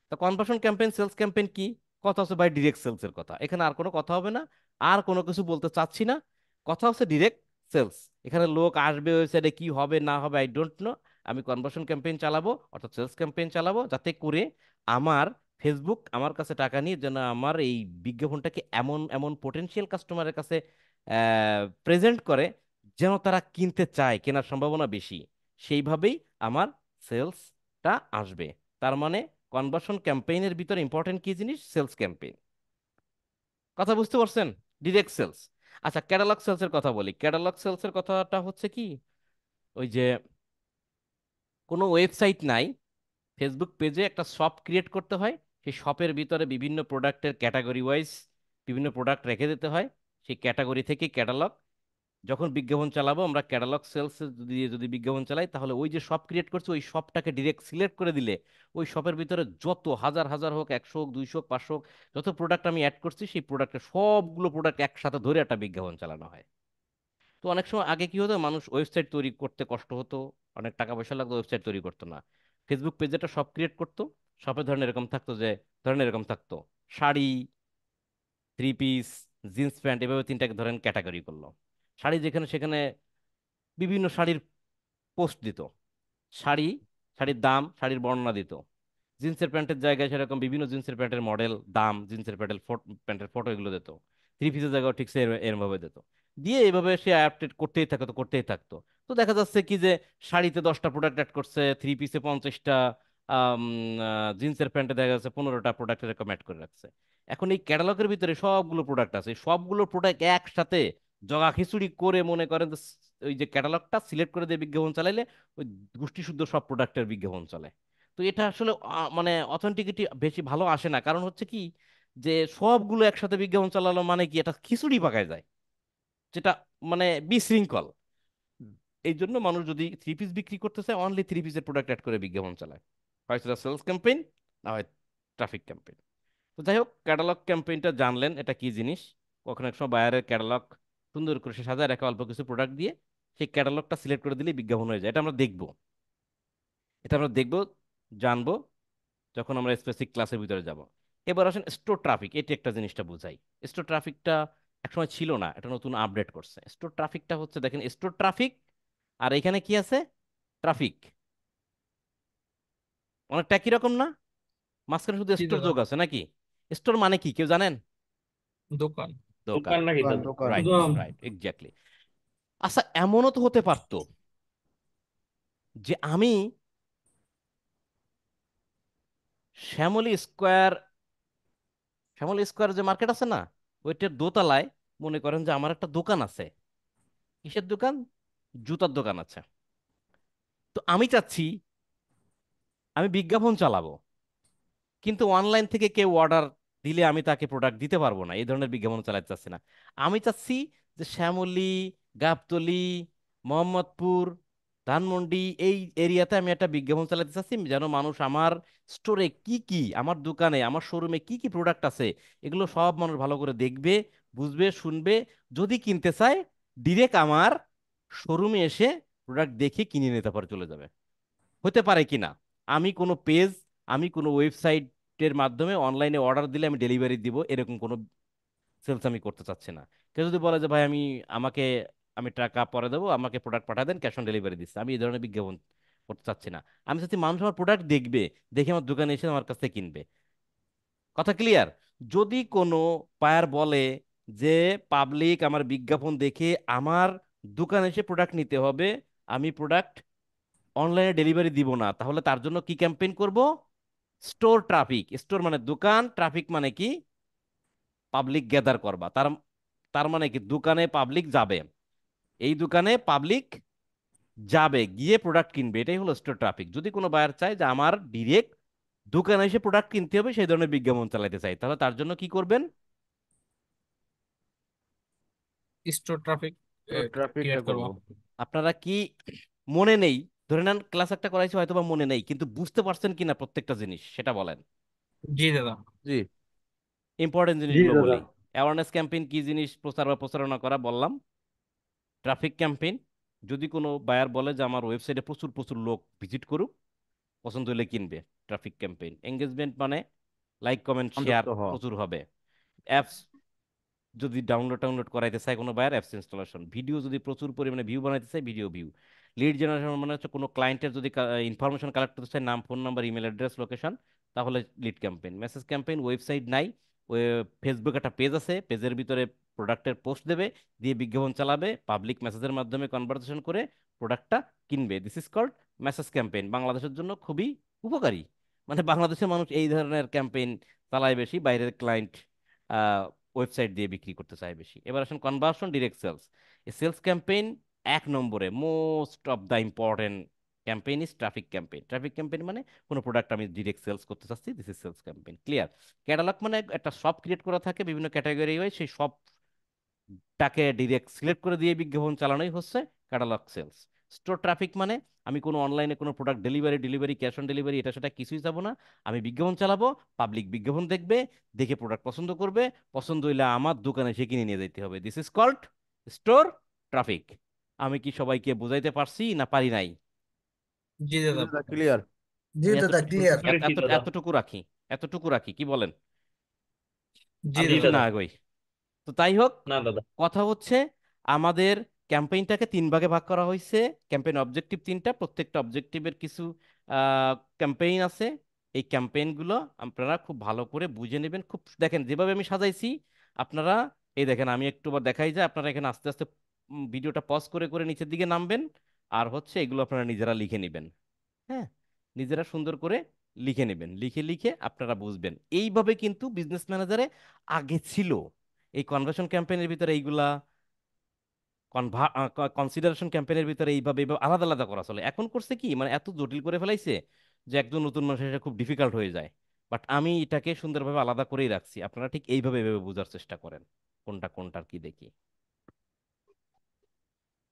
তা কনভার্সন ক্যাম্পেইন, সেলস ক্যাম্পেইন কি? কথা হচ্ছে ভাই ডিরেক্ট সেলস এর কথা, এখানে আর কোনো কথা হবে না, আর কোনো কিছু বলতে চাচ্ছি না। কথা হচ্ছে ডিরেক্ট সেলস। এখানে লোক আসবে ওয়েবসাইটে, কি হবে না হবে আই ডোন্ট নো। আমি কনভার্সন ক্যাম্পেইন চালাবো, অর্থাৎ সেলস ক্যাম্পেইন চালাবো, যাতে করে আমার ফেসবুক আমার কাছে টাকা নিয়ে যেন আমার এই বিজ্ঞাপনটাকে এমন এমন পোটেনশিয়াল কাস্টমারের কাছে প্রেজেন্ট করে, যেন তারা কিনতে চায়, কেনার সম্ভাবনা বেশি। সেইভাবেই আমার সেলসটা আসবে। তার মানে কনভার্সন ক্যাম্পেইনের ভিতরে ইম্পর্টেন্ট কি জিনিস? Sales campaign. কথা বুঝতে পারছেন? Direct sales. আচ্ছা, ক্যাটালগ সেলসের কথা বলি। ক্যাটালগ সেলসের কথাটা হচ্ছে কি, ওই যে কোনো ওয়েবসাইট নাই, ফেসবুক পেজে একটা শপ ক্রিয়েট করতে হয়। সেই শপের ভিতরে বিভিন্ন প্রোডাক্টের ক্যাটাগরি ওয়াইজ বিভিন্ন প্রোডাক্ট রেখে দিতে হয়। সেই ক্যাটাগরি থেকে ক্যাটালগ, যখন বিজ্ঞাপন চালাবো আমরা ক্যাটালগ সেলস দিয়ে যদি বিজ্ঞাপন চালাই, তাহলে ওই যে শপ ক্রিয়েট করছে ওই শপটাকে ডিরেক্ট সিলেক্ট করে দিলে ওই শপের ভিতরে যত হাজার হাজার হোক, 100 হোক, 200 হোক, 500 হোক, যত প্রোডাক্ট আমি অ্যাড করছি, সেই প্রোডাক্টের সবগুলো প্রোডাক্ট একসাথে ধরে একটা বিজ্ঞাপন চালানো হয়। তো অনেক সময় আগে কি হতো, মানুষ ওয়েবসাইট তৈরি করতে কষ্ট হতো, অনেক টাকা পয়সা লাগতো, ওয়েবসাইট তৈরি করতো না। ফেসবুক পেজে একটা শপ ক্রিয়েট করতো। শপের ধরনের এরকম থাকতো, যে ধরনের এরকম থাকতো sari, three piece, jeans pant, এভাবে তিনটা ধরেন ক্যাটাগরি করলো। শাড়ি যেখানে সেখানে বিভিন্ন শাড়ির পোস্ট দিত, শাড়ি, শাড়ির দাম, শাড়ির বর্ণনা দিত। জিন্সের প্যান্টের জায়গায় সেরকম বিভিন্ন জিন্সের প্যান্টের মডেল, দাম, জিন্সের প্যান্টের ফটো এগুলো দিত। থ্রি পিসের জায়গাও ঠিক এরম ভাবে দিত। দিয়ে এইভাবে সে আপডেট করতেই থাকতো, করতেই থাকতো। তো দেখা যাচ্ছে কি যে শাড়িতে 10টা প্রোডাক্ট অ্যাড করছে, থ্রি পিসে 50টা, জিন্সের প্যান্টে দেখা যাচ্ছে 15টা প্রোডাক্ট এরকম অ্যাড করে রাখছে। এখন এই ক্যাটালগের ভিতরে সবগুলো প্রোডাক্ট আছে, এই সবগুলো প্রোডাক্ট একসাথে জগা খিচুড়ি করে, মনে করেন যে ওই যে ক্যাটালগটা সিলেক্ট করে দিয়ে বিজ্ঞাপন চালাইলে ওই গোষ্ঠী শুদ্ধ সব প্রোডাক্টের বিজ্ঞাপন চলে। তো এটা আসলে মানে অথেন্টিকিটি বেশি ভালো আসে না। কারণ হচ্ছে কি, যে সবগুলো একসাথে বিজ্ঞাপন চালালো মানে কি, এটা খিচুড়ি পাকায় যায়, যেটা মানে বিশৃঙ্খল। এই জন্য মানুষ যদি থ্রি পিস বিক্রি করতে চায়, অনলি থ্রি পিসের প্রোডাক্ট অ্যাড করে বিজ্ঞাপন চালায়, হয় সেটা সেলস ক্যাম্পেইন, না হয় ট্রাফিক ক্যাম্পেইন। তো যাই হোক, ক্যাটালগ ক্যাম্পেইনটা জানলেন এটা কি জিনিস। কখনো এক সময় বায়ারের ক্যাটালগ সুন্দর করে সে সাজায় রাখে অল্প কিছু প্রোডাক্ট দিয়ে, সেই ক্যাটালগটা সিলেক্ট করে দিলে বিজ্ঞাপন হয়ে যায়। এটা আমরা দেখবো, এটা আমরা দেখবো জানবো যখন আমরা স্পেসিফিক ক্লাসের ভিতরে যাব। এবার আসেন স্টোর ট্রাফিক, এটি একটা জিনিসটা বুঝাই। স্টোর ট্রাফিকটা একসময় ছিল না, এটা নতুন আপডেট করছে। স্টোর ট্রাফিকটা হচ্ছে, দেখেন, স্টোর ট্রাফিক আর এখানে কি আছে, ট্রাফিক, অনেকটা একই রকম না? মাঝখানে শুধু জি স্টোর দাদা। যোগ আছে নাকি? স্টোর মানে কি কেউ জানেন? দোকান। দোকান। দোকান নাকি দোকান দাদা? দোকান রাইট, দোকান। Right, exactly. আচ্ছা, এমনও তো হতে পারতো যে আমি শ্যামলী স্কোয়ার, শ্যামলী স্কোয়ার যে মার্কেট আছে না, ওইটার দোতলায় মনে করেন যে আমার একটা দোকান আছে। কিসের দোকান? জুতার দোকান আছে। তো আমি চাচ্ছি আমি বিজ্ঞাপন চালাবো, কিন্তু অনলাইন থেকে কেউ অর্ডার দিলে আমি তাকে প্রোডাক্ট দিতে পারবো না, এই ধরনের বিজ্ঞাপন চালাতে চাচ্ছি না। আমি চাচ্ছি যে শ্যামলী, গাবতলী, মোহাম্মদপুর, ধানমন্ডি, এই এরিয়াতে আমি একটা বিজ্ঞাপন চালাতে চাচ্ছি, যেন মানুষ আমার স্টোরে কি কি, আমার দোকানে, আমার শোরুমে কি কি প্রোডাক্ট আছে, এগুলো সব মানুষ ভালো করে দেখবে, বুঝবে, শুনবে। যদি কিনতে চায়, ডিরেক্ট আমার শোরুমে এসে প্রোডাক্ট দেখে কিনে নিতে পারে, চলে যাবে। হতে পারে কি না, আমি কোনো পেজ, আমি কোনো ওয়েবসাইটের মাধ্যমে অনলাইনে অর্ডার দিলে আমি ডেলিভারি দিব, এরকম কোনো সেলস আমি করতে চাচ্ছি না। কেউ যদি বলে যে ভাই আমাকে আমি টাকা পরে দেবো, আমাকে প্রোডাক্ট পাঠিয়ে দেন, ক্যাশ অন ডেলিভারি দিচ্ছে, আমি এই ধরনের বিজ্ঞাপন করতে চাচ্ছি না। আমি চাচ্ছি মানুষ আমার প্রোডাক্ট দেখবে, দেখে আমার দোকানে এসে আমার কাছ থেকে কিনবে। কথা ক্লিয়ার? যদি কোনো বায়ার বলে যে পাবলিক আমার বিজ্ঞাপন দেখে আমার দোকানে এসে প্রোডাক্ট নিতে হবে, আমি প্রোডাক্ট অনলাইনে ডেলিভারি দিব না, তাহলে তার জন্য কি ক্যাম্পেইন করব? Store traffic. স্টোর মানে দোকান, ট্রাফিক মানে কি? পাবলিক গ্যাদার করবা। তার তার মানে কি, দোকানে পাবলিক যাবে, এই দোকানে পাবলিক যাবে, গিয়ে প্রোডাক্ট কিনবে, এটাই হলো স্টোর ট্রাফিক। যদি কোনো বায়ার চায় যে আমার ডিরেক্ট দোকানে এসে প্রোডাক্ট কিনতে হবে, সেই ধরনের বিজ্ঞাপন চালাতে চাই, তাহলে তার জন্য কি করবেন? স্টোর ট্রাফিক ট্রাফিক ক্রিয়েট করবো। করব। আপনারা কি মনে নেই? ধরে নেন ক্লাস একটা করাইছি, হয়তো বা মনে নেই, কিন্তু বুঝতে পারছেন কিনা প্রত্যেকটা জিনিস সেটা বলেন। জি দাদা। জি। ইম্পর্টেন্ট জি জিনিসগুলো দাদা। বলি। অ্যাওয়ারনেস ক্যাম্পেইন কি জিনিস, প্রচার বা প্রচারণা করা, বললাম। ট্রাফিক ক্যাম্পেইন, যদি কোনো বায়ার বলে যে আমার ওয়েবসাইটে প্রচুর প্রচুর লোক ভিজিট করুক, পছন্দ হলে কিনবে, ট্রাফিক ক্যাম্পেইন। এঙ্গেজমেন্ট মানে লাইক, কমেন্ট, শেয়ার সন্তুষ্ট হওয়া। প্রচুর হবে। অ্যাপস যদি ডাউনলোড টাউনলোড করাইতে চায় কোনো বায়ার, অ্যাপস ইনস্টলেশন। ভিডিও যদি প্রচুর পরিমাণে ভিউ বানাইতে চায়, ভিডিও ভিউ। লিড জেনারেশন মানে হচ্ছে কোনো ক্লায়েন্টের যদি ইনফরমেশন কালেক্ট করতে চায়, নাম, phone number, email address, location, তাহলে lead campaign. Message campaign, website নাই, ওই ফেসবুক একটা পেজ আছে, পেজের ভিতরে প্রোডাক্টের পোস্ট দেবে, দিয়ে বিজ্ঞাপন চালাবে, পাবলিক মেসেজের মাধ্যমে কনভারসেশন করে প্রোডাক্টটা কিনবে। This is called message campaign. বাংলাদেশের জন্য খুবই উপকারী, মানে বাংলাদেশের মানুষ এই ধরনের ক্যাম্পেইন চালায় বেশি, বাইরের ক্লায়েন্ট ওয়েবসাইট দিয়ে বিক্রি করতে চায় বেশি। এবার আসেন কনভার্সন, ডিরেক্ট সেলস। এই সেলস ক্যাম্পেইন এক নম্বরে most of the important campaign is traffic campaign. Traffic campaign মানে কোনো প্রোডাক্ট আমি ডিরেক্ট সেলস করতে চাচ্ছি, this is sales campaign. Clear? Catalogue মানে একটা শপ ক্রিয়েট করা থাকে বিভিন্ন ক্যাটাগরি ওয়াইজ, সেই শপটাকে ডিরেক্ট সিলেক্ট করে দিয়ে বিজ্ঞাপন চালানোই হচ্ছে ক্যাটালগ সেলস। স্টোর ট্রাফিক মানে আমি কোনো অনলাইনে কোনো product delivery, cash on delivery, এটা সেটা কিছুই যাবো না, আমি বিজ্ঞাপন চালাবো, পাবলিক বিজ্ঞাপন দেখবে, দেখে প্রোডাক্ট পছন্দ করবে, পছন্দ হইলে আমার দোকানে সে কিনে নিয়ে যেতে হবে। This is called store traffic. আমি কি সবাইকে বুঝাইতে পারছি না পারি নাই? জি দাদা। ক্লিয়ার। জি আমি দাদা, ক্লিয়ার। পেরেছি দাদা। এতটুকু রাখি, এতটুকু রাখি, কি বলেন? জি আর জি বেশি দাদা। না দাদা। আগাই। তো তাই হোক, না দাদা। কথা হচ্ছে আমাদের ক্যাম্পেইনটাকে তিন ভাগে ভাগ করা হয়েছে। ক্যাম্পেইন অবজেক্টিভ তিনটা, প্রত্যেকটা অবজেক্টিভের কিছু ক্যাম্পেইন আছে। এই ক্যাম্পেইনগুলো আপনারা খুব ভালো করে বুঝে নেবেন। খুব দেখেন যেভাবে আমি সাজাইছি, আপনারা এই দেখেন, আমি একটু বার দেখাই যায়, আপনারা এখানে আস্তে আস্তে ভিডিওটা পজ করে করে নিচের দিকে নামবেন, আর হচ্ছে এগুলো আপনারা নিজেরা লিখে নেবেন। হ্যাঁ, নিজেরা সুন্দর করে লিখে নেবেন, লিখে লিখে আপনারা বুঝবেন। এইভাবে কিন্তু বিজনেস ম্যানেজারে আগে ছিল। এই কনভার্সন ক্যাম্পেইনের ভিতরে এইগুলা, কনসিডারেশন ক্যাম্পেইনের ভিতরে এইভাবে এইভাবে আলাদা আলাদা করা চলে। এখন করছে কি, মানে এত জটিল করে ফেলাইছে যে একজন নতুন মানুষের এটা খুব ডিফিকাল্ট হয়ে যায়। বাট আমি এটাকে সুন্দরভাবে আলাদা করেই রাখছি, আপনারা ঠিক এইভাবে এইভাবে বোঝার চেষ্টা করেন কোনটা কোনটার কি দেখি।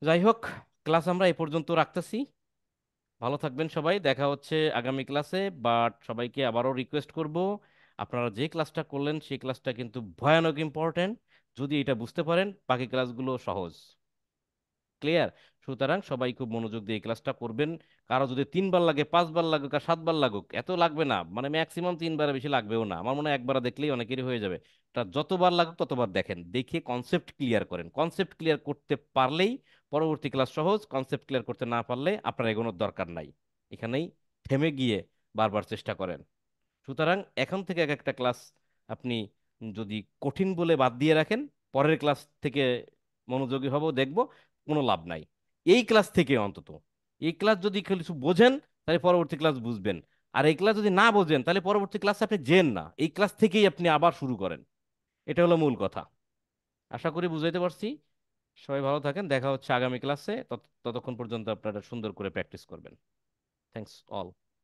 যাই হোক, ক্লাস আমরা এই পর্যন্ত রাখতেছি। ভালো থাকবেন সবাই, দেখা হচ্ছে আগামী ক্লাসে। বাট সবাইকে আবারও রিকোয়েস্ট করব, আপনারা যে ক্লাসটা করলেন সেই ক্লাসটা কিন্তু ভয়ানক ইম্পর্টেন্ট। যদি এটা বুঝতে পারেন, বাকি ক্লাসগুলো সহজ। ক্লিয়ার? সুতরাং সবাই খুব মনোযোগ দিয়ে এই ক্লাসটা করবেন। কারো যদি 3 বার লাগে, 5 বার লাগুক আর 7 বার লাগুক, এত লাগবে না, মানে ম্যাক্সিমাম 3 বারের বেশি লাগবেও না। আমার মনে হয় একবার দেখলেই অনেকেরই হয়ে যাবে। তা যতবার লাগুক ততবার দেখেন, দেখে কনসেপ্ট ক্লিয়ার করেন। কনসেপ্ট ক্লিয়ার করতে পারলেই পরবর্তী ক্লাস সহজ, কনসেপ্ট ক্লিয়ার করতে না পারলে আপনার এগোনোর দরকার নাই, এখানেই থেমে গিয়ে বারবার চেষ্টা করেন। সুতরাং এখন থেকে এক একটা ক্লাস আপনি যদি কঠিন বলে বাদ দিয়ে রাখেন, পরের ক্লাস থেকে মনোযোগী হব, দেখব কোনো লাভ নাই। এই ক্লাস থেকে অন্তত, এই ক্লাস যদি কিছু বোঝেন তাহলে পরবর্তী ক্লাস বুঝবেন। আর এই ক্লাস যদি না বোঝেন তাহলে পরবর্তী ক্লাসে আপনি যেন না, এই ক্লাস থেকেই আপনি আবার শুরু করেন। এটা হলো মূল কথা। আশা করি বুঝাইতে পারছি। সবাই ভালো থাকেন, দেখা হচ্ছে আগামী ক্লাসে। ততক্ষণ পর্যন্ত আপনারা সুন্দর করে প্র্যাকটিস করবেন। Thanks all.